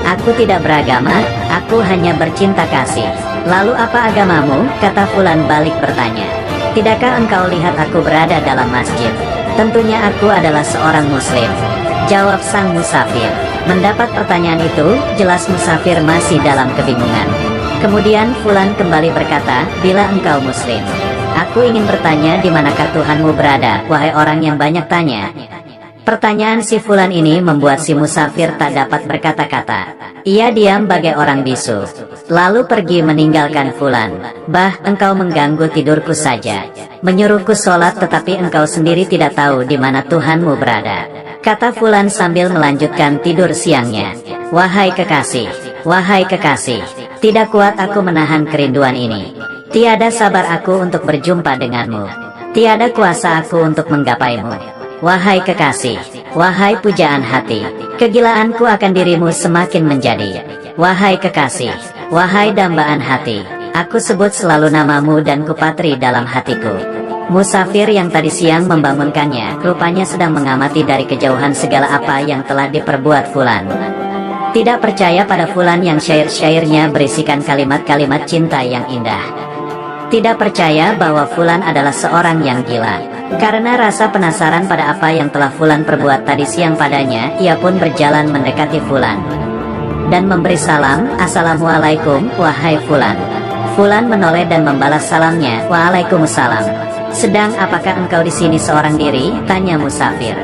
Speaker 1: Aku tidak beragama, aku hanya bercinta kasih. Lalu apa agamamu? Kata Fulan balik bertanya. Tidakkah engkau lihat aku berada dalam masjid? Tentunya aku adalah seorang muslim, jawab sang musafir. Mendapat pertanyaan itu, jelas musafir masih dalam kebingungan. Kemudian Fulan kembali berkata, bila engkau muslim, aku ingin bertanya di manakah Tuhanmu berada, wahai orang yang banyak tanya. Pertanyaan si Fulan ini membuat si musafir tak dapat berkata-kata. Ia diam bagai orang bisu, lalu pergi meninggalkan Fulan. Bah, engkau mengganggu tidurku saja, menyuruhku sholat tetapi engkau sendiri tidak tahu di mana Tuhanmu berada, kata Fulan sambil melanjutkan tidur siangnya. Wahai kekasih, tidak kuat aku menahan kerinduan ini. Tiada sabar aku untuk berjumpa denganmu. Tiada kuasa aku untuk menggapaimu. Wahai kekasih, wahai pujaan hati, kegilaanku akan dirimu semakin menjadi. Wahai kekasih, wahai dambaan hati, aku sebut selalu namamu dan kupatri dalam hatiku. Musafir yang tadi siang membangunkannya, rupanya sedang mengamati dari kejauhan segala apa yang telah diperbuat Fulan. Tidak percaya pada Fulan yang syair-syairnya berisikan kalimat-kalimat cinta yang indah. Tidak percaya bahwa Fulan adalah seorang yang gila. Karena rasa penasaran pada apa yang telah Fulan perbuat tadi siang padanya, ia pun berjalan mendekati Fulan dan memberi salam. Assalamualaikum, wahai Fulan. Fulan menoleh dan membalas salamnya, Waalaikumsalam. Sedang apakah engkau di sini seorang diri? Tanya musafir.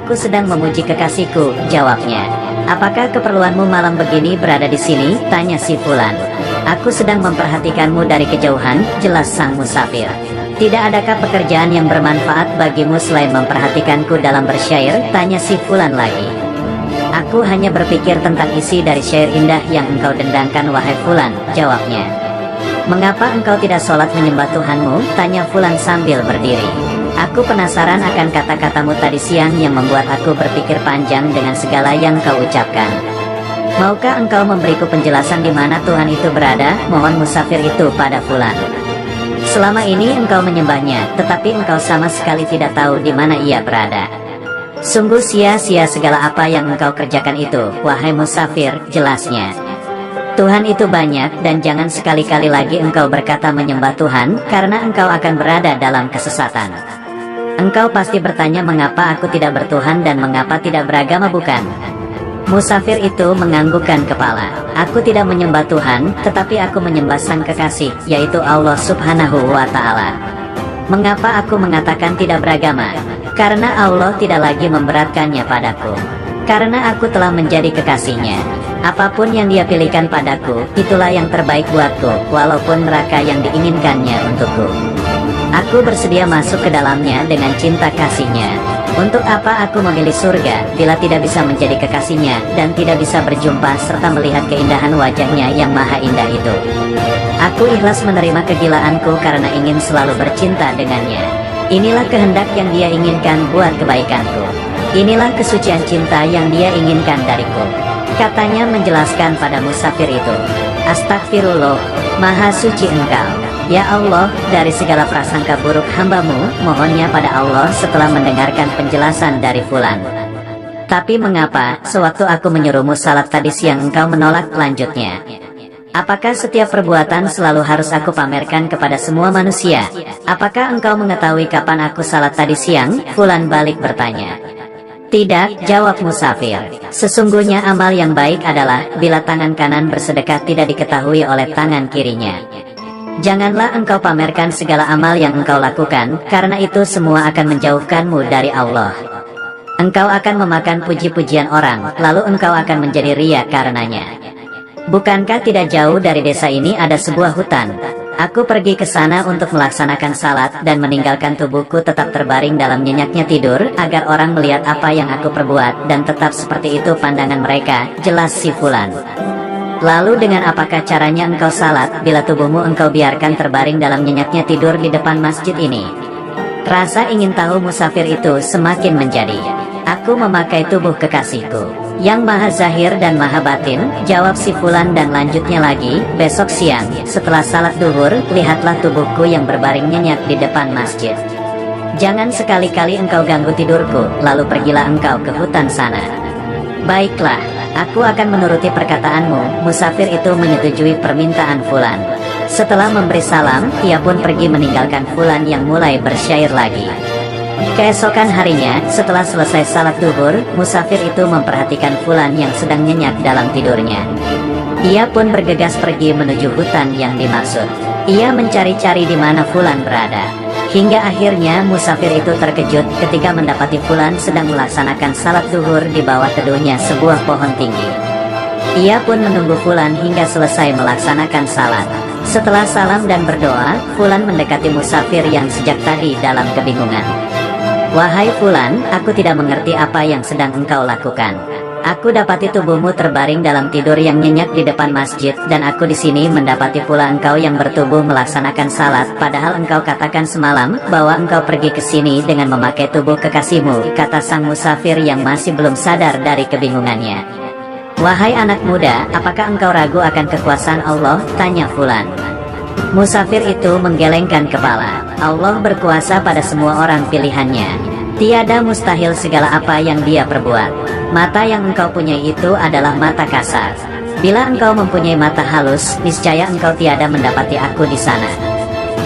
Speaker 1: Aku sedang memuji kekasihku, jawabnya. Apakah keperluanmu malam begini berada di sini? Tanya si Fulan. Aku sedang memperhatikanmu dari kejauhan, jelas sang musafir. Tidak adakah pekerjaan yang bermanfaat bagimu selain memperhatikanku dalam bersyair? Tanya si Fulan lagi. Aku hanya berpikir tentang isi dari syair indah yang engkau dendangkan, wahai Fulan, jawabnya. Mengapa engkau tidak sholat menyembah Tuhanmu? Tanya Fulan sambil berdiri. Aku penasaran akan kata-katamu tadi siang yang membuat aku berpikir panjang dengan segala yang kau ucapkan. Maukah engkau memberiku penjelasan di mana Tuhan itu berada? Mohon musafir itu pada Fulan. Selama ini engkau menyembahnya, tetapi engkau sama sekali tidak tahu di mana ia berada. Sungguh sia-sia segala apa yang engkau kerjakan itu, wahai musafir, jelasnya. Tuhan itu banyak dan jangan sekali-kali lagi engkau berkata menyembah Tuhan, karena engkau akan berada dalam kesesatan. Engkau pasti bertanya mengapa aku tidak bertuhan dan mengapa tidak beragama, bukan? Musafir itu menganggukkan kepala. Aku tidak menyembah Tuhan, tetapi aku menyembah sang kekasih, yaitu Allah Subhanahu wa Ta'ala. Mengapa aku mengatakan tidak beragama? Karena Allah tidak lagi memberatkannya padaku. Karena aku telah menjadi kekasihnya. Apapun yang dia pilihkan padaku, itulah yang terbaik buatku, walaupun neraka yang diinginkannya untukku. Aku bersedia masuk ke dalamnya dengan cinta kasihnya. Untuk apa aku memilih surga, bila tidak bisa menjadi kekasihnya, dan tidak bisa berjumpa serta melihat keindahan wajahnya yang maha indah itu. Aku ikhlas menerima kegilaanku karena ingin selalu bercinta dengannya. Inilah kehendak yang dia inginkan buat kebaikanku. Inilah kesucian cinta yang dia inginkan dariku. Katanya menjelaskan pada musafir itu, Astagfirullah, maha suci engkau. Ya Allah, dari segala prasangka buruk hambamu, mohonnya pada Allah setelah mendengarkan penjelasan dari fulan. Tapi mengapa, sewaktu aku menyuruhmu salat tadi siang engkau menolak lanjutnya? Apakah setiap perbuatan selalu harus aku pamerkan kepada semua manusia? Apakah engkau mengetahui kapan aku salat tadi siang? Fulan balik bertanya. Tidak, jawab musafir. Sesungguhnya amal yang baik adalah, bila tangan kanan bersedekah tidak diketahui oleh tangan kirinya. Janganlah engkau pamerkan segala amal yang engkau lakukan, karena itu semua akan menjauhkanmu dari Allah. Engkau akan memakan puji-pujian orang, lalu engkau akan menjadi ria karenanya. Bukankah tidak jauh dari desa ini ada sebuah hutan? Aku pergi ke sana untuk melaksanakan salat dan meninggalkan tubuhku tetap terbaring dalam nyenyaknya tidur, agar orang melihat apa yang aku perbuat dan tetap seperti itu pandangan mereka, jelas si fulan. Lalu dengan apakah caranya engkau salat, bila tubuhmu engkau biarkan terbaring dalam nyenyaknya tidur di depan masjid ini? Rasa ingin tahu musafir itu semakin menjadi. Aku memakai tubuh kekasihku, yang maha zahir dan maha batin, jawab si fulan dan lanjutnya lagi, besok siang, setelah salat duhur, lihatlah tubuhku yang berbaring nyenyak di depan masjid. Jangan sekali-kali engkau ganggu tidurku, lalu pergilah engkau ke hutan sana. Baiklah, aku akan menuruti perkataanmu. Musafir itu menyetujui permintaan fulan. Setelah memberi salam, ia pun pergi meninggalkan fulan yang mulai bersyair lagi. Keesokan harinya, setelah selesai salat duhur, musafir itu memperhatikan fulan yang sedang nyenyak dalam tidurnya. Ia pun bergegas pergi menuju hutan yang dimaksud. Ia mencari-cari di mana fulan berada. Hingga akhirnya musafir itu terkejut ketika mendapati fulan sedang melaksanakan salat duhur di bawah teduhnya sebuah pohon tinggi. Ia pun menunggu fulan hingga selesai melaksanakan salat. Setelah salam dan berdoa, fulan mendekati musafir yang sejak tadi dalam kebingungan. Wahai fulan, aku tidak mengerti apa yang sedang engkau lakukan. Aku dapati tubuhmu terbaring dalam tidur yang nyenyak di depan masjid, dan aku di sini mendapati pula engkau yang bertubuh melaksanakan salat, padahal engkau katakan semalam bahwa engkau pergi ke sini dengan memakai tubuh kekasihmu, kata sang musafir yang masih belum sadar dari kebingungannya. Wahai anak muda, apakah engkau ragu akan kekuasaan Allah? Tanya fulan. Musafir itu menggelengkan kepala. Allah berkuasa pada semua orang pilihannya. Tiada mustahil segala apa yang dia perbuat. Mata yang engkau punyai itu adalah mata kasar. Bila engkau mempunyai mata halus, niscaya engkau tiada mendapati aku di sana.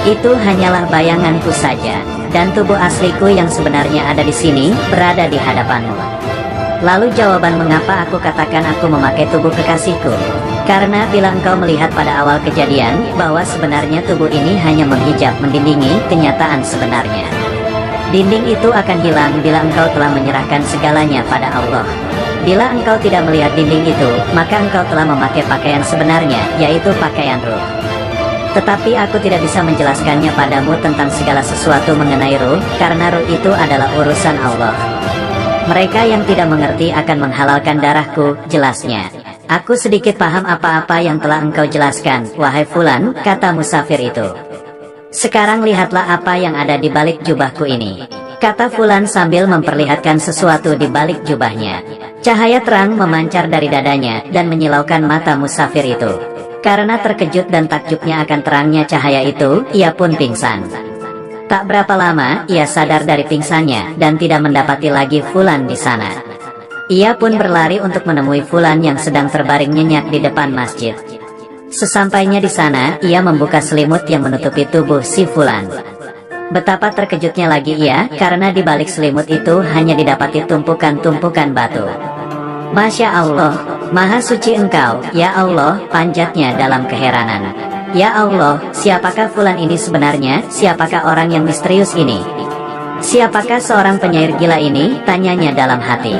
Speaker 1: Itu hanyalah bayanganku saja, dan tubuh asliku yang sebenarnya ada di sini, berada di hadapanmu. Lalu jawaban mengapa aku katakan aku memakai tubuh kekasihku? Karena bila engkau melihat pada awal kejadian, bahwa sebenarnya tubuh ini hanya menghijab mendindingi kenyataan sebenarnya. Dinding itu akan hilang bila engkau telah menyerahkan segalanya pada Allah. Bila engkau tidak melihat dinding itu, maka engkau telah memakai pakaian sebenarnya, yaitu pakaian ruh. Tetapi aku tidak bisa menjelaskannya padamu tentang segala sesuatu mengenai ruh, karena ruh itu adalah urusan Allah. Mereka yang tidak mengerti akan menghalalkan darahku, jelasnya. Aku sedikit paham apa-apa yang telah engkau jelaskan, wahai fulan, kata musafir itu. Sekarang lihatlah apa yang ada di balik jubahku ini, kata fulan sambil memperlihatkan sesuatu di balik jubahnya. Cahaya terang memancar dari dadanya dan menyilaukan mata musafir itu. Karena terkejut dan takjubnya akan terangnya cahaya itu, ia pun pingsan. Tak berapa lama, ia sadar dari pingsannya, dan tidak mendapati lagi fulan di sana. Ia pun berlari untuk menemui fulan yang sedang terbaring nyenyak di depan masjid. Sesampainya di sana, ia membuka selimut yang menutupi tubuh si fulan. Betapa terkejutnya lagi ia, karena di balik selimut itu hanya didapati tumpukan-tumpukan batu. Masya Allah, maha suci engkau, ya Allah, panjatnya dalam keheranan. Ya Allah, siapakah fulan ini sebenarnya? Siapakah orang yang misterius ini? Siapakah seorang penyair gila ini? Tanyanya dalam hati.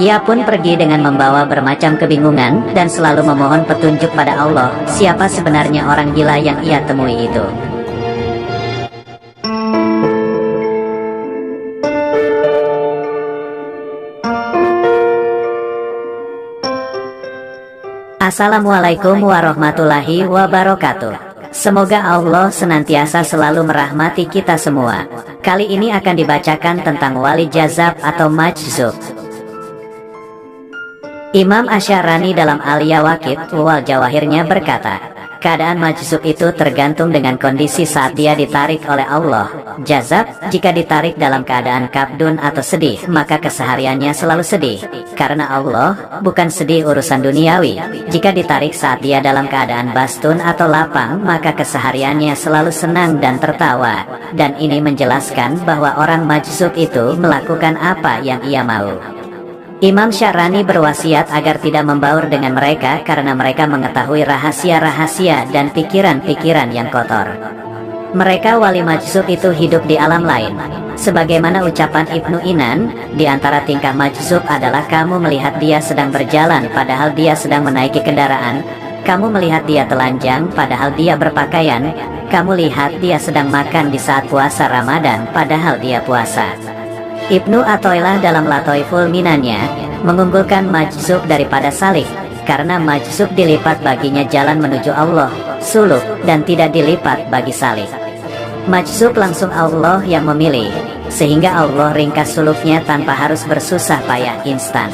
Speaker 1: Ia pun pergi dengan membawa bermacam kebingungan dan selalu memohon petunjuk pada Allah, siapa sebenarnya orang gila yang ia temui itu. Assalamualaikum warahmatullahi wabarakatuh. Semoga Allah senantiasa selalu merahmati kita semua. Kali ini akan dibacakan tentang wali jazab atau majzub. Imam Asy'arani dalam Al-Yawaqit wal Jawahirnya berkata, keadaan majzub itu tergantung dengan kondisi saat dia ditarik oleh Allah. Jazab, jika ditarik dalam keadaan kabdun atau sedih, maka kesehariannya selalu sedih. Karena Allah, bukan sedih urusan duniawi. Jika ditarik saat dia dalam keadaan bastun atau lapang, maka kesehariannya selalu senang dan tertawa. Dan ini menjelaskan bahwa orang majzub itu melakukan apa yang ia mau. Imam Sya'rani berwasiat agar tidak membaur dengan mereka karena mereka mengetahui rahasia-rahasia dan pikiran-pikiran yang kotor. Mereka wali majzub itu hidup di alam lain. Sebagaimana ucapan Ibnu Inan, di antara tingkah majzub adalah kamu melihat dia sedang berjalan padahal dia sedang menaiki kendaraan, kamu melihat dia telanjang padahal dia berpakaian, kamu lihat dia sedang makan di saat puasa Ramadan padahal dia puasa. Ibnu Athaillah dalam Lataiful Minannya mengunggulkan majzub daripada salik, karena majzub dilipat baginya jalan menuju Allah, suluk, dan tidak dilipat bagi salik. Majzub langsung Allah yang memilih, sehingga Allah ringkas suluknya tanpa harus bersusah payah instan.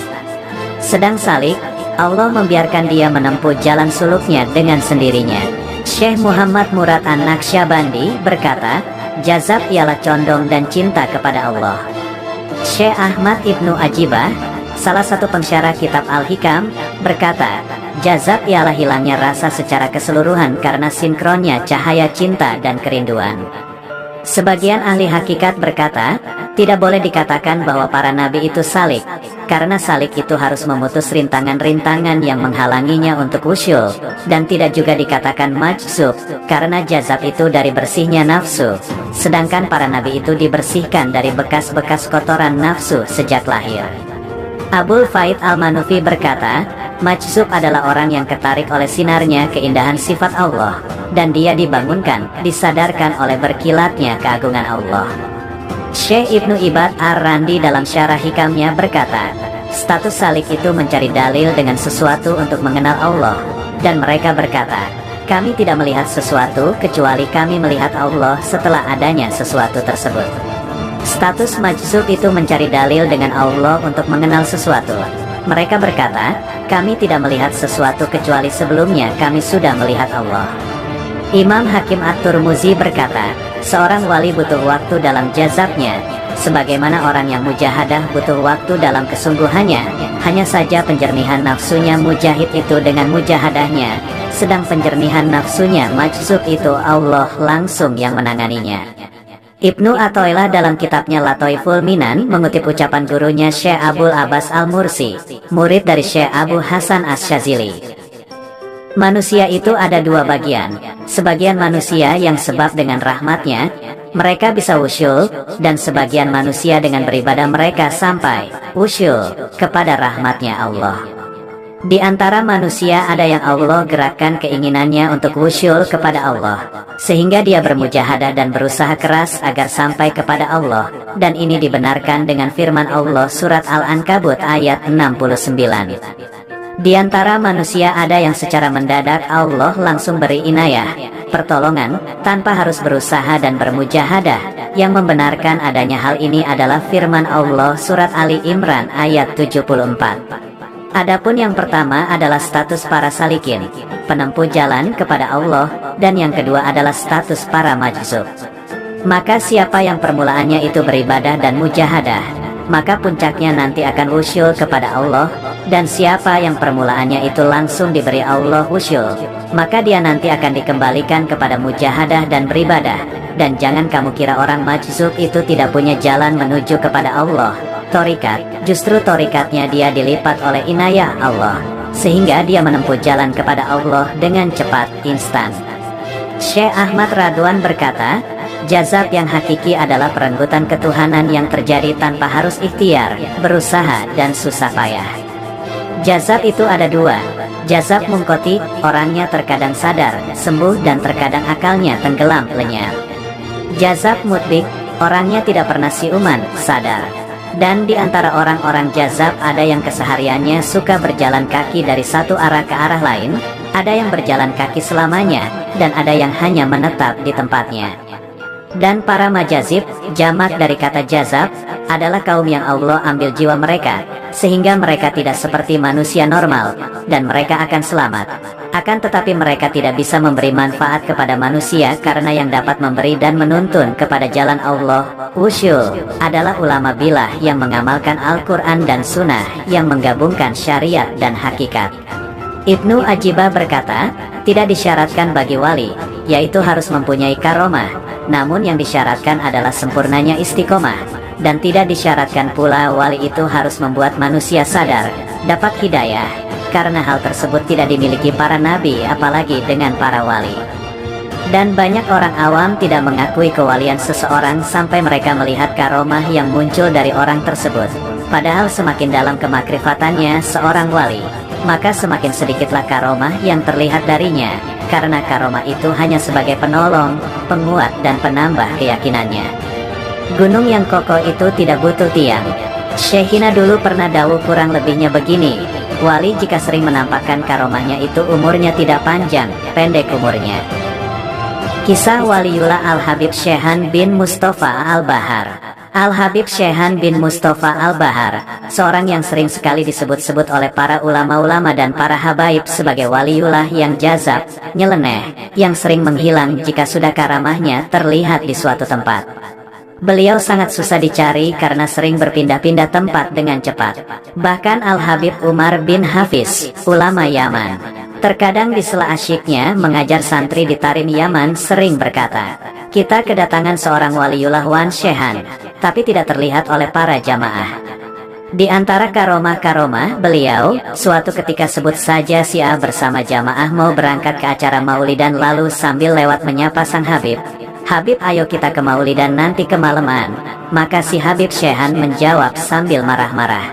Speaker 1: Sedang salik, Allah membiarkan dia menempuh jalan suluknya dengan sendirinya. Syekh Muhammad Murad An-Naqsyabandi berkata, jazab ialah condong dan cinta kepada Allah. Syekh Ahmad Ibnu Ajibah, salah satu pensyarah kitab Al-Hikam, berkata, jazab ialah hilangnya rasa secara keseluruhan karena sinkronnya cahaya cinta dan kerinduan. Sebagian ahli hakikat berkata, tidak boleh dikatakan bahwa para nabi itu salik, karena salik itu harus memutus rintangan-rintangan yang menghalanginya untuk usyul, dan tidak juga dikatakan majzub, karena jazab itu dari bersihnya nafsu, sedangkan para nabi itu dibersihkan dari bekas-bekas kotoran nafsu sejak lahir. Abul Faid Al-Manufi berkata, majzub adalah orang yang ketarik oleh sinarnya keindahan sifat Allah, dan dia dibangunkan, disadarkan oleh berkilatnya keagungan Allah. Syekh Ibnu Ibad Ar-Randi dalam syarah hikamnya berkata, status salik itu mencari dalil dengan sesuatu untuk mengenal Allah, dan mereka berkata, kami tidak melihat sesuatu kecuali kami melihat Allah setelah adanya sesuatu tersebut. Status majzub itu mencari dalil dengan Allah untuk mengenal sesuatu. Mereka berkata, kami tidak melihat sesuatu kecuali sebelumnya kami sudah melihat Allah. Imam Hakim At-Turmuzi berkata, seorang wali butuh waktu dalam jazabnya, sebagaimana orang yang mujahadah butuh waktu dalam kesungguhannya. Hanya saja penjernihan nafsunya mujahid itu dengan mujahadahnya, sedang penjernihan nafsunya majzub itu Allah langsung yang menanganinya. Ibnu Athaillah dalam kitabnya Lataiful Minan mengutip ucapan gurunya Syekh Abul Abbas Al-Mursi, murid dari Syekh Abu Hasan Asy-Syadzili. Manusia itu ada dua bagian. Sebagian manusia yang sebab dengan rahmatnya mereka bisa usyul, dan sebagian manusia dengan beribadah mereka sampai usyul kepada rahmatnya Allah. Di antara manusia ada yang Allah gerakkan keinginannya untuk usyul kepada Allah, sehingga dia bermujahadah dan berusaha keras agar sampai kepada Allah, dan ini dibenarkan dengan firman Allah surat Al-Ankabut ayat 69. Di antara manusia ada yang secara mendadak Allah langsung beri inayah, pertolongan, tanpa harus berusaha dan bermujahadah. Yang membenarkan adanya hal ini adalah firman Allah surat Ali Imran ayat 74. Adapun yang pertama adalah status para salikin, penempuh jalan kepada Allah, dan yang kedua adalah status para majzub. Maka siapa yang permulaannya itu beribadah dan mujahadah, maka puncaknya nanti akan usyul kepada Allah, dan siapa yang permulaannya itu langsung diberi Allah usyul, maka dia nanti akan dikembalikan kepada mujahadah dan beribadah. Dan jangan kamu kira orang majzub itu tidak punya jalan menuju kepada Allah, torikat, justru torikatnya dia dilipat oleh inayah Allah, sehingga dia menempuh jalan kepada Allah dengan cepat, instan. Syekh Ahmad Radwan berkata, Jazab yang hakiki adalah perenggutan ketuhanan yang terjadi tanpa harus ikhtiar, berusaha, dan susah payah. Jazab itu ada dua. Jazab mungkoti, orangnya terkadang sadar, sembuh, dan terkadang akalnya tenggelam, lenyap. Jazab mutbik, orangnya tidak pernah siuman, sadar. Dan di antara orang-orang jazab ada yang kesehariannya suka berjalan kaki dari satu arah ke arah lain, ada yang berjalan kaki selamanya, dan ada yang hanya menetap di tempatnya. Dan para majazib, jamak dari kata jazab, adalah kaum yang Allah ambil jiwa mereka, sehingga mereka tidak seperti manusia normal, dan mereka akan selamat. Akan tetapi mereka tidak bisa memberi manfaat kepada manusia karena yang dapat memberi dan menuntun kepada jalan Allah, usyul, adalah ulama bilah yang mengamalkan Al-Quran dan Sunnah, yang menggabungkan syariat dan hakikat. Ibnu Ajibah berkata, tidak disyaratkan bagi wali, yaitu harus mempunyai karomah, namun yang disyaratkan adalah sempurnanya istiqomah. Dan tidak disyaratkan pula wali itu harus membuat manusia sadar, dapat hidayah, karena hal tersebut tidak dimiliki para nabi apalagi dengan para wali. Dan banyak orang awam tidak mengakui kewalian seseorang sampai mereka melihat karomah yang muncul dari orang tersebut. Padahal semakin dalam kemakrifatannya seorang wali, maka semakin sedikitlah karomah yang terlihat darinya, karena karomah itu hanya sebagai penolong, penguat, dan penambah keyakinannya. Gunung yang kokoh itu tidak butuh tiang. Syekhina dulu pernah dawuh kurang lebihnya begini, wali jika sering menampakkan karomahnya itu umurnya tidak panjang, pendek umurnya. Kisah Waliullah Al-Habib Syekhan bin Mustafa Al-Bahar. Al-Habib Syekhan bin Mustafa Al-Bahar, seorang yang sering sekali disebut-sebut oleh para ulama-ulama dan para habaib sebagai waliullah yang jazab, nyeleneh, yang sering menghilang jika sudah karamahnya terlihat di suatu tempat. Beliau sangat susah dicari karena sering berpindah-pindah tempat dengan cepat. Bahkan Al-Habib Umar bin Hafiz, ulama Yaman, terkadang di sela asyiknya mengajar santri di Tarim Yaman sering berkata, kita kedatangan seorang waliullah wan Syekhan, tapi tidak terlihat oleh para jamaah. Di antara karomah-karomah beliau, suatu ketika sebut saja si A bersama jamaah mau berangkat ke acara maulidan lalu sambil lewat menyapa sang Habib, Habib ayo kita ke maulidan nanti kemalaman. Maka si Habib Syekhan menjawab sambil marah-marah,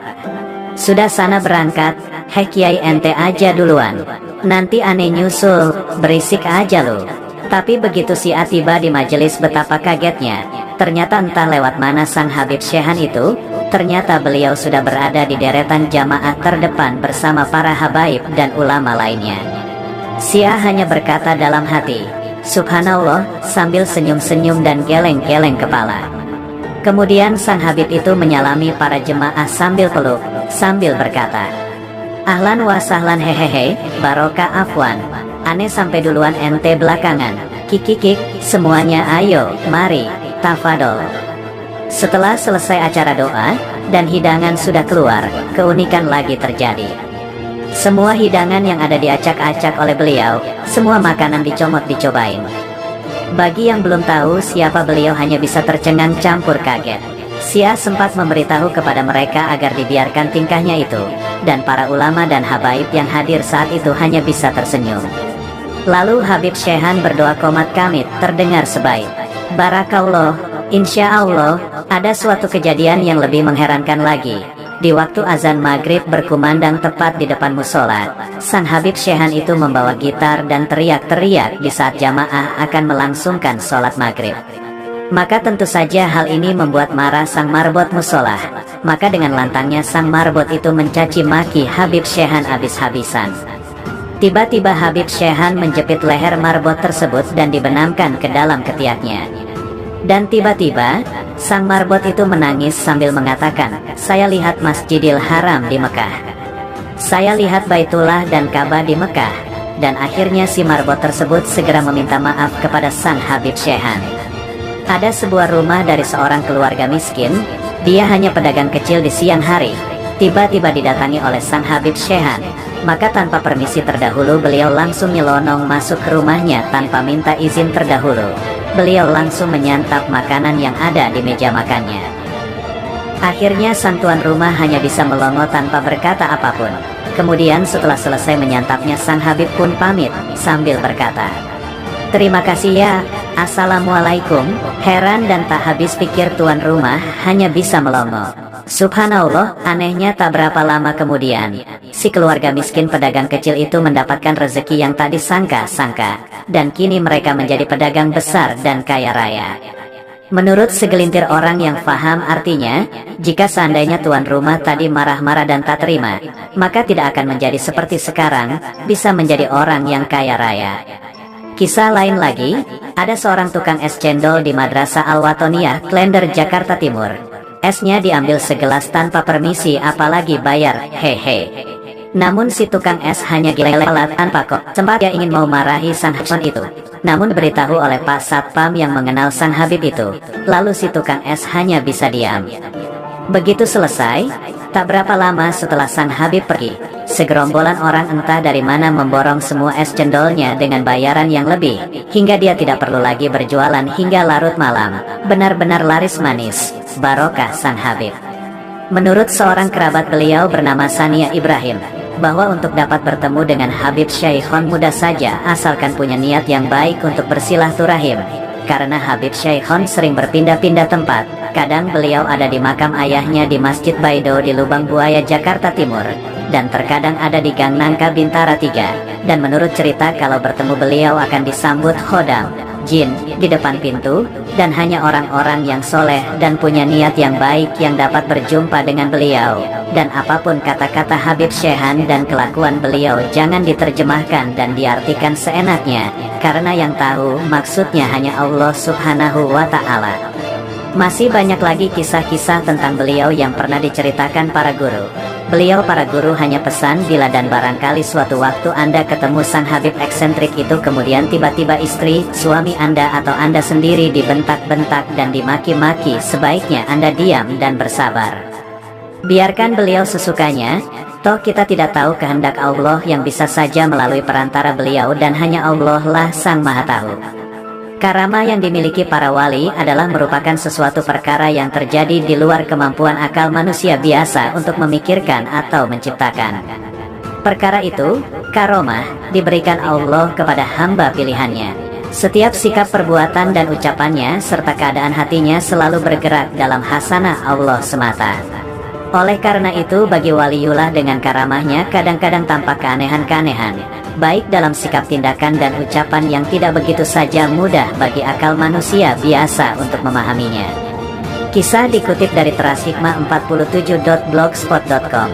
Speaker 1: sudah sana berangkat, hei kiai ente aja duluan, nanti aneh nyusul, berisik aja lu. Tapi begitu si A tiba di majelis betapa kagetnya, ternyata entah lewat mana sang Habib Syekhan itu, ternyata beliau sudah berada di deretan jamaah terdepan bersama para habaib dan ulama lainnya. Si A hanya berkata dalam hati, Subhanallah, sambil senyum-senyum dan geleng-geleng kepala. Kemudian sang Habib itu menyalami para jemaah sambil peluk, sambil berkata, ahlan wa sahlan hehehe, barokah afwan, aneh sampai duluan ente belakangan, kikikik, semuanya ayo, mari, tafadol. Setelah selesai acara doa, dan hidangan sudah keluar, keunikan lagi terjadi. Semua hidangan yang ada diacak-acak oleh beliau, semua makanan dicomot dicobain. Bagi yang belum tahu siapa beliau hanya bisa tercengang campur kaget. Sia sempat memberitahu kepada mereka agar dibiarkan tingkahnya itu, dan para ulama dan habaib yang hadir saat itu hanya bisa tersenyum. Lalu Habib Syekhan berdoa qomat kamit terdengar sebaik, Barakallah, insya Allah, ada suatu kejadian yang lebih mengherankan lagi. Di waktu azan maghrib berkumandang tepat di depan musola, sang Habib Syekhan itu membawa gitar dan teriak-teriak di saat jamaah akan melangsungkan sholat maghrib. Maka tentu saja hal ini membuat marah sang marbot musola. Maka dengan lantangnya sang marbot itu mencaci maki Habib Syekhan habis-habisan. Tiba-tiba Habib Syekhan menjepit leher marbot tersebut dan dibenamkan ke dalam ketiaknya. Dan tiba-tiba, sang marbot itu menangis sambil mengatakan, saya lihat Masjidil Haram di Mekah. Saya lihat Baitullah dan Ka'bah di Mekah. Dan akhirnya si marbot tersebut segera meminta maaf kepada sang Habib Syekhan. Ada sebuah rumah dari seorang keluarga miskin, dia hanya pedagang kecil di siang hari. Tiba-tiba didatangi oleh sang Habib Syekhan. Maka tanpa permisi terdahulu beliau langsung nyelonong masuk ke rumahnya tanpa minta izin terdahulu. Beliau langsung menyantap makanan yang ada di meja makannya. Akhirnya sang tuan rumah hanya bisa melongo tanpa berkata apapun. Kemudian setelah selesai menyantapnya sang Habib pun pamit sambil berkata, terima kasih ya, Assalamualaikum. Heran dan tak habis pikir tuan rumah hanya bisa melongo. Subhanallah, anehnya tak berapa lama kemudian, si keluarga miskin pedagang kecil itu mendapatkan rezeki yang tak disangka-sangka, dan kini mereka menjadi pedagang besar dan kaya raya. Menurut segelintir orang yang paham artinya, jika seandainya tuan rumah tadi marah-marah dan tak terima, maka tidak akan menjadi seperti sekarang, bisa menjadi orang yang kaya raya. Kisah lain lagi, ada seorang tukang es cendol di Madrasah Al-Watoniyah, Klender, Jakarta Timur. Esnya diambil segelas tanpa permisi apalagi bayar, hehe. Namun si tukang es hanya gila-gila tanpa kok. Sempat dia ingin mau marahi sang Habib itu. Namun beritahu oleh Pak Satpam yang mengenal sang Habib itu. Lalu si tukang es hanya bisa diam. Begitu selesai, tak berapa lama setelah sang Habib pergi, segerombolan orang entah dari mana memborong semua es cendolnya dengan bayaran yang lebih, hingga dia tidak perlu lagi berjualan hingga larut malam. Benar-benar laris manis, barokah sang Habib. Menurut seorang kerabat beliau bernama Sania Ibrahim, bahwa untuk dapat bertemu dengan Habib Syekhon mudah saja asalkan punya niat yang baik untuk bersilaturahim. Karena Habib Syekhon sering berpindah-pindah tempat, kadang beliau ada di makam ayahnya di Masjid Baido di Lubang Buaya, Jakarta Timur, dan terkadang ada di Gang Nangka Bintara 3, dan menurut cerita kalau bertemu beliau akan disambut khodam, jin, di depan pintu, dan hanya orang-orang yang soleh dan punya niat yang baik yang dapat berjumpa dengan beliau. Dan apapun kata-kata Habib Syekhan dan kelakuan beliau jangan diterjemahkan dan diartikan seenaknya, karena yang tahu maksudnya hanya Allah Subhanahu wa Ta'ala. Masih banyak lagi kisah-kisah tentang beliau yang pernah diceritakan para guru. Beliau para guru hanya pesan bila dan barangkali suatu waktu Anda ketemu sang Habib eksentrik itu, kemudian tiba-tiba istri, suami Anda atau Anda sendiri dibentak-bentak dan dimaki-maki, sebaiknya Anda diam dan bersabar. Biarkan beliau sesukanya, toh kita tidak tahu kehendak Allah yang bisa saja melalui perantara beliau, dan hanya Allah lah sang maha tahu. Karamah yang dimiliki para wali adalah merupakan sesuatu perkara yang terjadi di luar kemampuan akal manusia biasa untuk memikirkan atau menciptakan. Perkara itu, karomah, diberikan Allah kepada hamba pilihannya. Setiap sikap, perbuatan dan ucapannya serta keadaan hatinya selalu bergerak dalam hasanah Allah semata. Oleh karena itu bagi waliullah dengan karamahnya kadang-kadang tampak keanehan-keanehan, baik dalam sikap, tindakan dan ucapan yang tidak begitu saja mudah bagi akal manusia biasa untuk memahaminya. Kisah dikutip dari terakhikmah47.blogspot.com.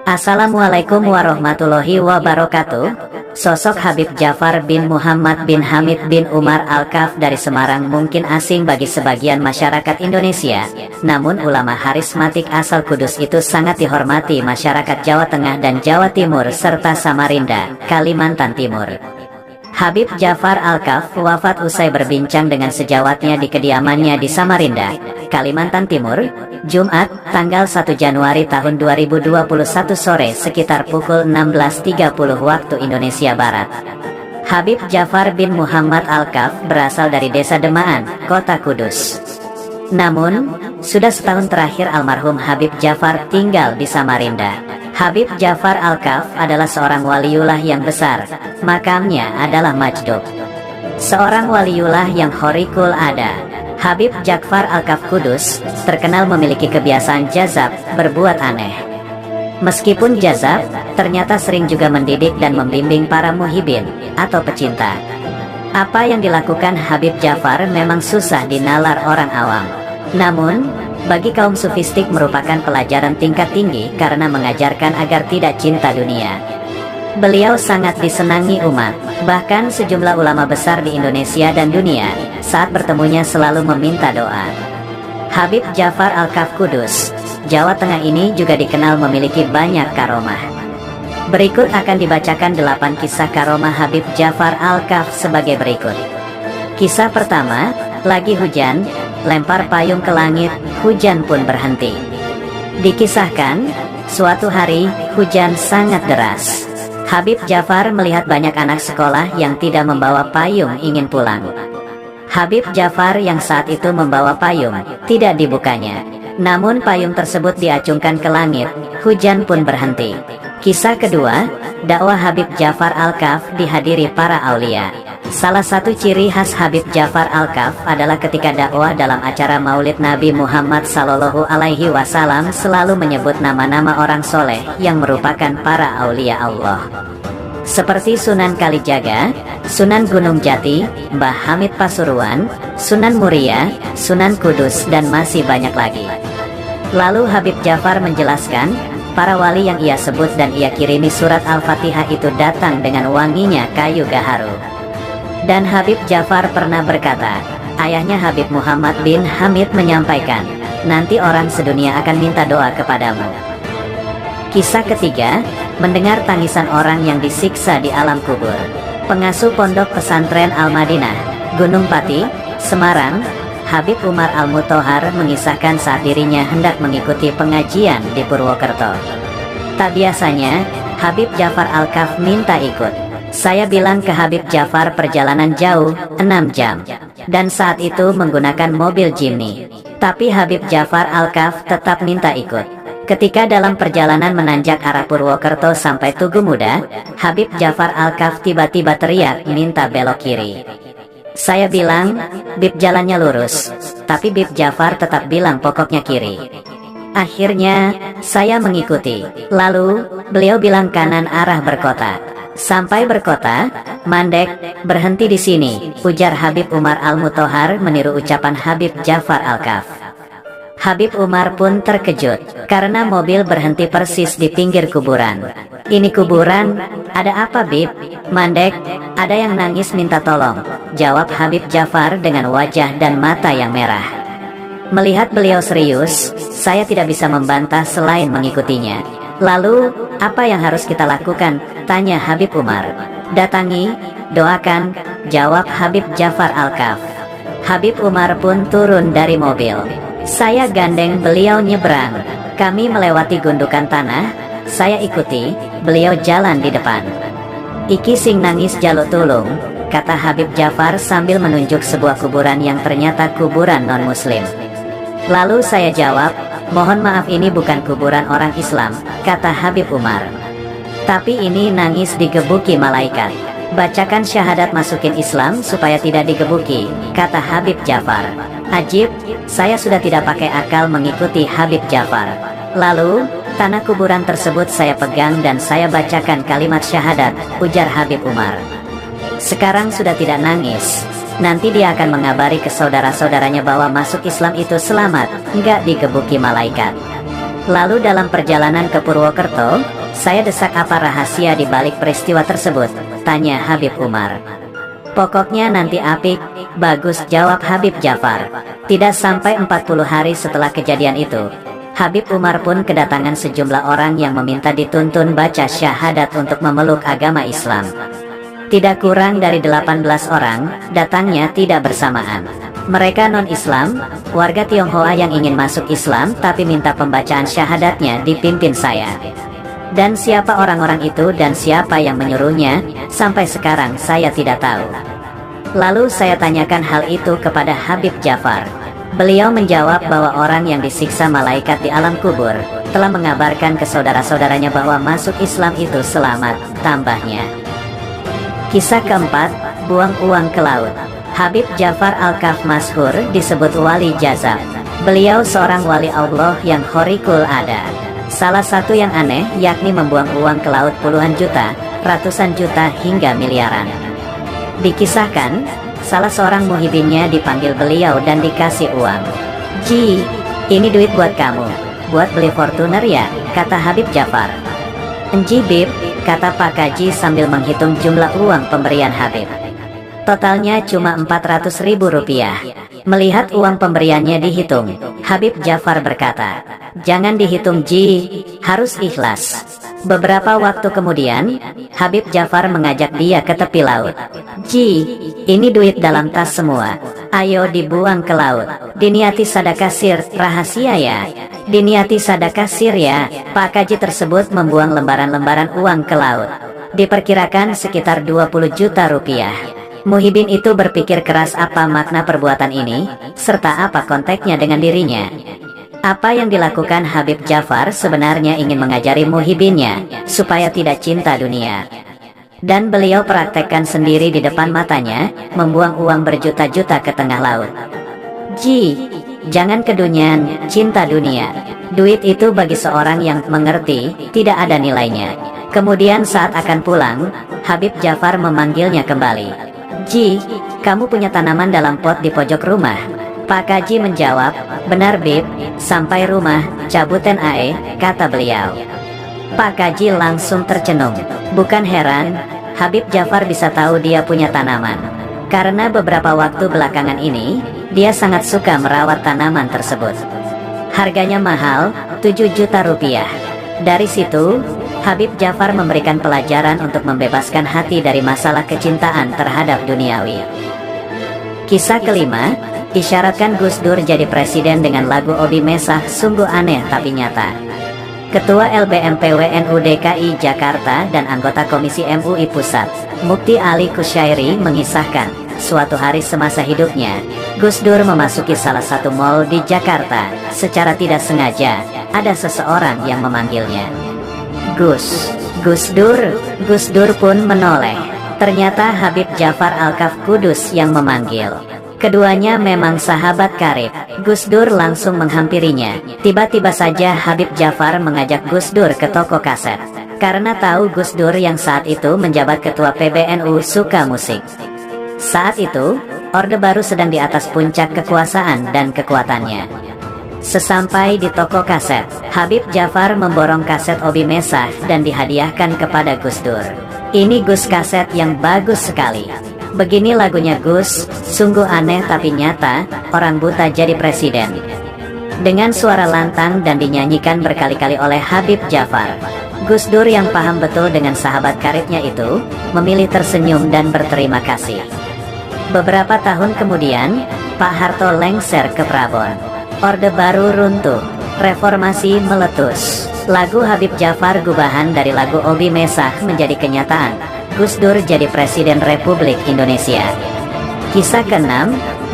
Speaker 1: Assalamualaikum warahmatullahi wabarakatuh. Sosok Habib Ja'far bin Muhammad bin Hamid bin Umar Al-Kaf dari Semarang mungkin asing bagi sebagian masyarakat Indonesia, namun ulama harismatik asal Kudus itu sangat dihormati masyarakat Jawa Tengah dan Jawa Timur serta Samarinda, Kalimantan Timur. Habib Ja'far Al-Kaf wafat usai berbincang dengan sejawatnya di kediamannya di Samarinda, Kalimantan Timur, Jumat, tanggal 1 Januari tahun 2021 sore sekitar pukul 16.30 waktu Indonesia Barat. Habib Ja'far bin Muhammad Al-Kaf berasal dari desa Demaan, Kota Kudus. Namun, sudah setahun terakhir almarhum Habib Ja'far tinggal di Samarinda. Habib Ja'far Al-Kaf adalah seorang waliullah yang besar, makamnya adalah Majdub. Seorang waliullah yang khoriqul ada. Habib Ja'far Al-Kaf Kudus terkenal memiliki kebiasaan jazab, berbuat aneh. Meskipun jazab, ternyata sering juga mendidik dan membimbing para muhibin atau pecinta. Apa yang dilakukan Habib Ja'far memang susah dinalar orang awam. Namun, bagi kaum sufistik merupakan pelajaran tingkat tinggi karena mengajarkan agar tidak cinta dunia. Beliau sangat disenangi umat, bahkan sejumlah ulama besar di Indonesia dan dunia, saat bertemunya selalu meminta doa. Habib Ja'far Al-Kaf Kudus, Jawa Tengah ini juga dikenal memiliki banyak karomah. Berikut akan dibacakan 8 kisah karomah Habib Ja'far Al-Kaf sebagai berikut. Kisah pertama, lagi hujan, lempar payung ke langit, hujan pun berhenti. Dikisahkan, suatu hari, hujan sangat deras. Habib Ja'far melihat banyak anak sekolah yang tidak membawa payung ingin pulang. Habib Jafar yang saat itu membawa payung, tidak dibukanya. Namun payung tersebut diacungkan ke langit, hujan pun berhenti. Kisah kedua, dakwah Habib Jafar Al-Kaf dihadiri para aulia. Salah satu ciri khas Habib Jafar Al-Kaf adalah ketika dakwah dalam acara Maulid Nabi Muhammad SAW selalu menyebut nama-nama orang soleh yang merupakan para aulia Allah. Seperti Sunan Kalijaga, Sunan Gunung Jati, Mbah Hamid Pasuruan, Sunan Muria, Sunan Kudus dan masih banyak lagi. Lalu Habib Jafar menjelaskan, para wali yang ia sebut dan ia kirimi surat Al-Fatihah itu datang dengan wanginya kayu gaharu. Dan Habib Jafar pernah berkata, ayahnya Habib Muhammad bin Hamid menyampaikan, nanti orang sedunia akan minta doa kepadamu. Kisah ketiga, mendengar tangisan orang yang disiksa di alam kubur. Pengasuh Pondok Pesantren Al-Madinah, Gunung Pati, Semarang, Habib Umar Al-Muthohar mengisahkan saat dirinya hendak mengikuti pengajian di Purwokerto. Tak biasanya, Habib Jafar Al-Kaf minta ikut. Saya bilang ke Habib Jafar perjalanan jauh, 6 jam. Dan saat itu menggunakan mobil Jimny. Tapi Habib Jafar Al-Kaf tetap minta ikut. Ketika dalam perjalanan menanjak arah Purwokerto sampai Tugu Muda, Habib Jafar Al-Kaf tiba-tiba teriak minta belok kiri. Saya bilang, Bib jalannya lurus. Tapi Bib Jafar tetap bilang pokoknya kiri. Akhirnya, saya mengikuti. Lalu, beliau bilang kanan arah Berkota. Sampai Berkota, mandek, berhenti di sini, ujar Habib Umar Al-Muthohar meniru ucapan Habib Jafar Al-Kaf. Habib Umar pun terkejut, karena mobil berhenti persis di pinggir kuburan. Ini kuburan, ada apa Bib? Mandek, ada yang nangis minta tolong, jawab Habib Jafar dengan wajah dan mata yang merah. Melihat beliau serius, saya tidak bisa membantah selain mengikutinya. Lalu, apa yang harus kita lakukan? Tanya Habib Umar. Datangi, doakan, jawab Habib Jafar Al-Kaf. Habib Umar pun turun dari mobil. Saya gandeng beliau nyebrang. Kami melewati gundukan tanah. Saya ikuti, beliau jalan di depan. Iki sing nangis jaluk tulung, kata Habib Jafar sambil menunjuk sebuah kuburan yang ternyata kuburan non-muslim. Lalu saya jawab, mohon maaf ini bukan kuburan orang Islam, kata Habib Umar. Tapi ini nangis digebuki malaikat. Bacakan syahadat masukin Islam supaya tidak digebuki, kata Habib Jafar. Ajib, saya sudah tidak pakai akal mengikuti Habib Jafar. Lalu, tanah kuburan tersebut saya pegang dan saya bacakan kalimat syahadat, ujar Habib Umar. Sekarang sudah tidak nangis. Nanti dia akan mengabari ke saudara-saudaranya bahwa masuk Islam itu selamat, nggak digebuki malaikat. Lalu dalam perjalanan ke Purwokerto, saya desak apa rahasia di balik peristiwa tersebut, tanya Habib Umar. Pokoknya nanti apik, bagus, jawab Habib Jafar. Tidak sampai 40 hari setelah kejadian itu, Habib Umar pun kedatangan sejumlah orang yang meminta dituntun baca syahadat untuk memeluk agama Islam. Tidak kurang dari 18 orang, datangnya tidak bersamaan. Mereka non-Islam, warga Tionghoa yang ingin masuk Islam tapi minta pembacaan syahadatnya dipimpin saya. Dan siapa orang-orang itu dan siapa yang menyuruhnya, sampai sekarang saya tidak tahu. Lalu saya tanyakan hal itu kepada Habib Jafar. Beliau menjawab bahwa orang yang disiksa malaikat di alam kubur telah mengabarkan ke saudara-saudaranya bahwa masuk Islam itu selamat, tambahnya. Kisah keempat, buang uang ke laut. Habib Jafar Al-Kaf masyhur disebut wali jazab. Beliau seorang wali Allah yang khoriqul ada. Salah satu yang aneh yakni membuang uang ke laut puluhan juta, ratusan juta hingga miliaran. Dikisahkan, salah seorang muhibinnya dipanggil beliau dan dikasih uang. Ji, ini duit buat kamu, buat beli Fortuner ya, kata Habib Jafar. Enji Bib, kata Pak Kaji sambil menghitung jumlah uang pemberian Habib. Totalnya cuma 400.000 rupiah. Melihat uang pemberiannya dihitung, Habib Jafar berkata, jangan dihitung Ji, harus ikhlas. Beberapa waktu kemudian, Habib Jafar mengajak dia ke tepi laut. Ji, ini duit dalam tas semua. Ayo dibuang ke laut. Diniati sedekah sir, rahasia ya. Diniati sedekah sir ya. Pak Kaji tersebut membuang lembaran-lembaran uang ke laut. Diperkirakan sekitar 20 juta rupiah. Muhyiddin itu berpikir keras apa makna perbuatan ini, serta apa konteksnya dengan dirinya. Apa yang dilakukan Habib Ja'far sebenarnya ingin mengajari Muhyiddinnya, supaya tidak cinta dunia. Dan beliau praktekkan sendiri di depan matanya, membuang uang berjuta-juta ke tengah laut. Jangan kedunyan, cinta dunia. Duit itu bagi seorang yang mengerti, tidak ada nilainya. Kemudian saat akan pulang, Habib Ja'far memanggilnya kembali. Kamu punya tanaman dalam pot di pojok rumah? Pak Kaji menjawab, benar Bib, sampai rumah, cabutin ae, kata beliau. Pak Kaji langsung tercenung. Bukan heran, Habib Ja'far bisa tahu dia punya tanaman. Karena beberapa waktu belakangan ini, dia sangat suka merawat tanaman tersebut. Harganya mahal, 7 juta rupiah. Dari situ, Habib Ja'far memberikan pelajaran untuk membebaskan hati dari masalah kecintaan terhadap duniawi. Kisah kelima, isyaratkan Gus Dur jadi presiden dengan lagu Obi Mesah sungguh aneh tapi nyata. Ketua LBMPWNU DKI Jakarta dan anggota Komisi MUI Pusat, Mukti Ali Kusyairi mengisahkan, suatu hari semasa hidupnya, Gus Dur memasuki salah satu mal di Jakarta. Secara tidak sengaja, ada seseorang yang memanggilnya. Gus Dur pun menoleh. Ternyata Habib Ja'far Al-Kaf Kudus yang memanggil. Keduanya memang sahabat karib. Gus Dur langsung menghampirinya. Tiba-tiba saja Habib Ja'far mengajak Gus Dur ke toko kaset. Karena tahu Gus Dur yang saat itu menjabat ketua PBNU suka musik. Saat itu, Orde Baru sedang di atas puncak kekuasaan dan kekuatannya. Sesampai di toko kaset, Habib Ja'far memborong kaset Obi Mesah dan dihadiahkan kepada Gus Dur. Ini Gus kaset yang bagus sekali. Begini lagunya Gus, sungguh aneh tapi nyata, orang buta jadi presiden. Dengan suara lantang dan dinyanyikan berkali-kali oleh Habib Ja'far. Gus Dur yang paham betul dengan sahabat karibnya itu, memilih tersenyum dan berterima kasih. Beberapa tahun kemudian, Pak Harto lengser ke Prabon. Orde Baru runtuh, reformasi meletus. Lagu Habib Ja'far gubahan dari lagu Obi Mesah menjadi kenyataan. Gus Dur jadi Presiden Republik Indonesia. Kisah ke-6,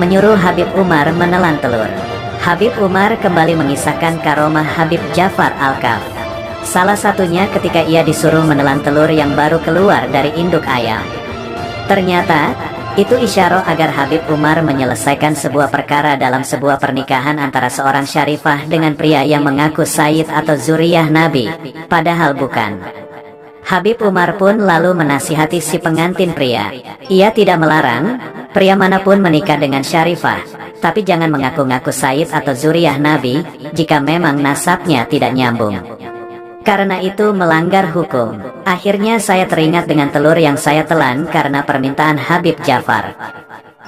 Speaker 1: menyuruh Habib Umar menelan telur. Habib Umar kembali mengisahkan karomah Habib Ja'far Al-Kaf. Salah satunya ketika ia disuruh menelan telur yang baru keluar dari induk ayam. Ternyata, itu isyarat agar Habib Umar menyelesaikan sebuah perkara dalam sebuah pernikahan antara seorang syarifah dengan pria yang mengaku Sayyid atau zuriyah Nabi, padahal bukan. Habib Umar pun lalu menasihati si pengantin pria. Ia tidak melarang pria manapun menikah dengan syarifah, tapi jangan mengaku-ngaku Sayyid atau zuriyah Nabi jika memang nasabnya tidak nyambung. Karena itu melanggar hukum. Akhirnya saya teringat dengan telur yang saya telan karena permintaan Habib Ja'far.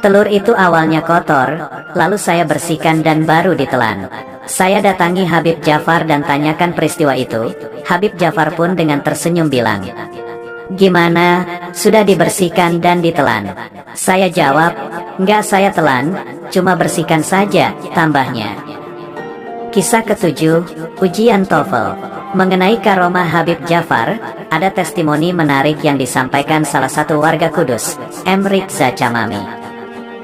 Speaker 1: Telur itu awalnya kotor, lalu saya bersihkan dan baru ditelan. Saya datangi Habib Ja'far dan tanyakan peristiwa itu. Habib Ja'far pun dengan tersenyum bilang, "Gimana, sudah dibersihkan dan ditelan?" Saya jawab, "Enggak saya telan, cuma bersihkan saja," tambahnya. Kisah ke-7, ujian TOEFL. Mengenai karomah Habib Ja'far, ada testimoni menarik yang disampaikan salah satu warga Kudus, M. Rikza Camami.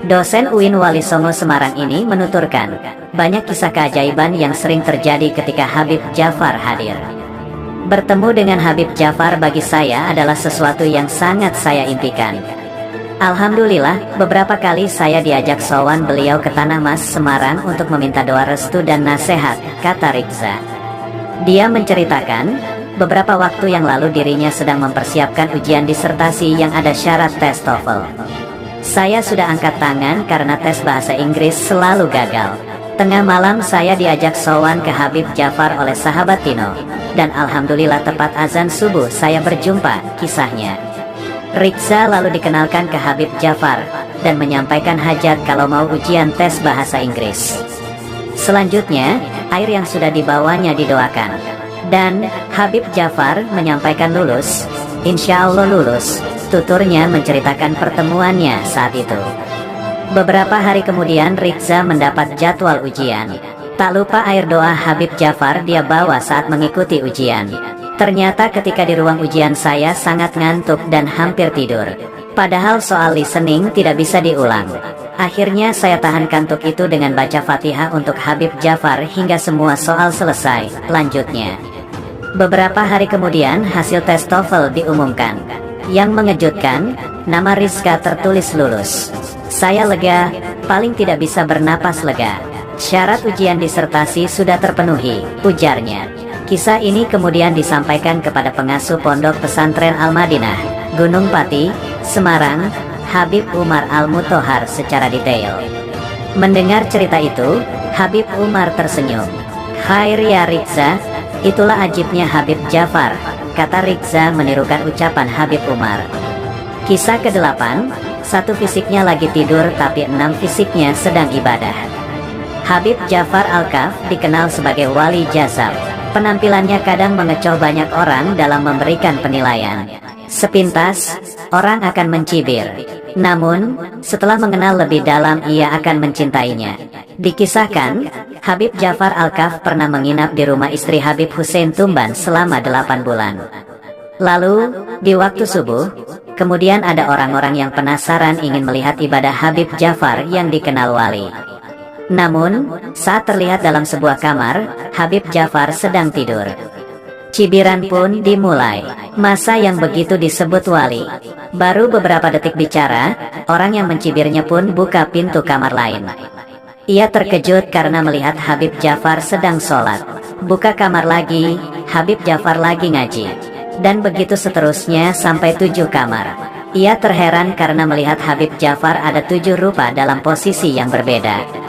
Speaker 1: Dosen UIN Wali Songo Semarang ini menuturkan, banyak kisah keajaiban yang sering terjadi ketika Habib Ja'far hadir. Bertemu dengan Habib Ja'far bagi saya adalah sesuatu yang sangat saya impikan. Alhamdulillah, beberapa kali saya diajak sowan beliau ke Tanah Mas, Semarang untuk meminta doa restu dan nasihat, kata Rikza. Dia menceritakan, beberapa waktu yang lalu dirinya sedang mempersiapkan ujian disertasi yang ada syarat tes TOEFL. Saya sudah angkat tangan karena tes bahasa Inggris selalu gagal. Tengah malam saya diajak sowan ke Habib Ja'far oleh sahabat Tino. Dan alhamdulillah tepat azan subuh saya berjumpa, kisahnya. Rikza lalu dikenalkan ke Habib Ja'far dan menyampaikan hajat kalau mau ujian tes bahasa Inggris. Selanjutnya, air yang sudah dibawanya didoakan. Dan Habib Ja'far menyampaikan lulus, insya Allah lulus. Tuturnya menceritakan pertemuannya saat itu. Beberapa hari kemudian Rikza mendapat jadwal ujian. Tak lupa air doa Habib Ja'far dia bawa saat mengikuti ujian. Ternyata ketika di ruang ujian saya sangat ngantuk dan hampir tidur. Padahal soal listening tidak bisa diulang. Akhirnya saya tahan kantuk itu dengan baca Fatihah untuk Habib Jafar hingga semua soal selesai. Lanjutnya, beberapa hari kemudian hasil tes TOEFL diumumkan. Yang mengejutkan, nama Rizka tertulis lulus. Saya lega, paling tidak bisa bernapas lega. Syarat ujian disertasi sudah terpenuhi, ujarnya. Kisah ini kemudian disampaikan kepada pengasuh Pondok Pesantren Al-Madinah, Gunung Pati, Semarang, Habib Umar Al-Muthohar secara detail. Mendengar cerita itu, Habib Umar tersenyum. "Khair ya Rizza, itulah ajibnya Habib Jafar," kata Rizza menirukan ucapan Habib Umar. Kisah ke-8, 1 fisiknya lagi tidur tapi 6 fisiknya sedang ibadah. Habib Jafar Al-Kaf dikenal sebagai wali jazab. Penampilannya kadang mengecoh banyak orang dalam memberikan penilaian. Sepintas, orang akan mencibir. Namun, setelah mengenal lebih dalam ia akan mencintainya. Dikisahkan, Habib Jafar Al-Kaf pernah menginap di rumah istri Habib Hussein Tumban selama 8 bulan. Lalu, di waktu subuh, kemudian ada orang-orang yang penasaran ingin melihat ibadah Habib Jafar yang dikenal wali. Namun, saat terlihat dalam sebuah kamar, Habib Jafar sedang tidur. Cibiran pun dimulai. Masa yang begitu disebut wali. Baru beberapa detik bicara, orang yang mencibirnya pun buka pintu kamar lain. Ia terkejut karena melihat Habib Jafar sedang sholat. Buka kamar lagi, Habib Jafar lagi ngaji. Dan begitu seterusnya sampai 7 kamar. Ia terheran karena melihat Habib Jafar ada 7 rupa dalam posisi yang berbeda.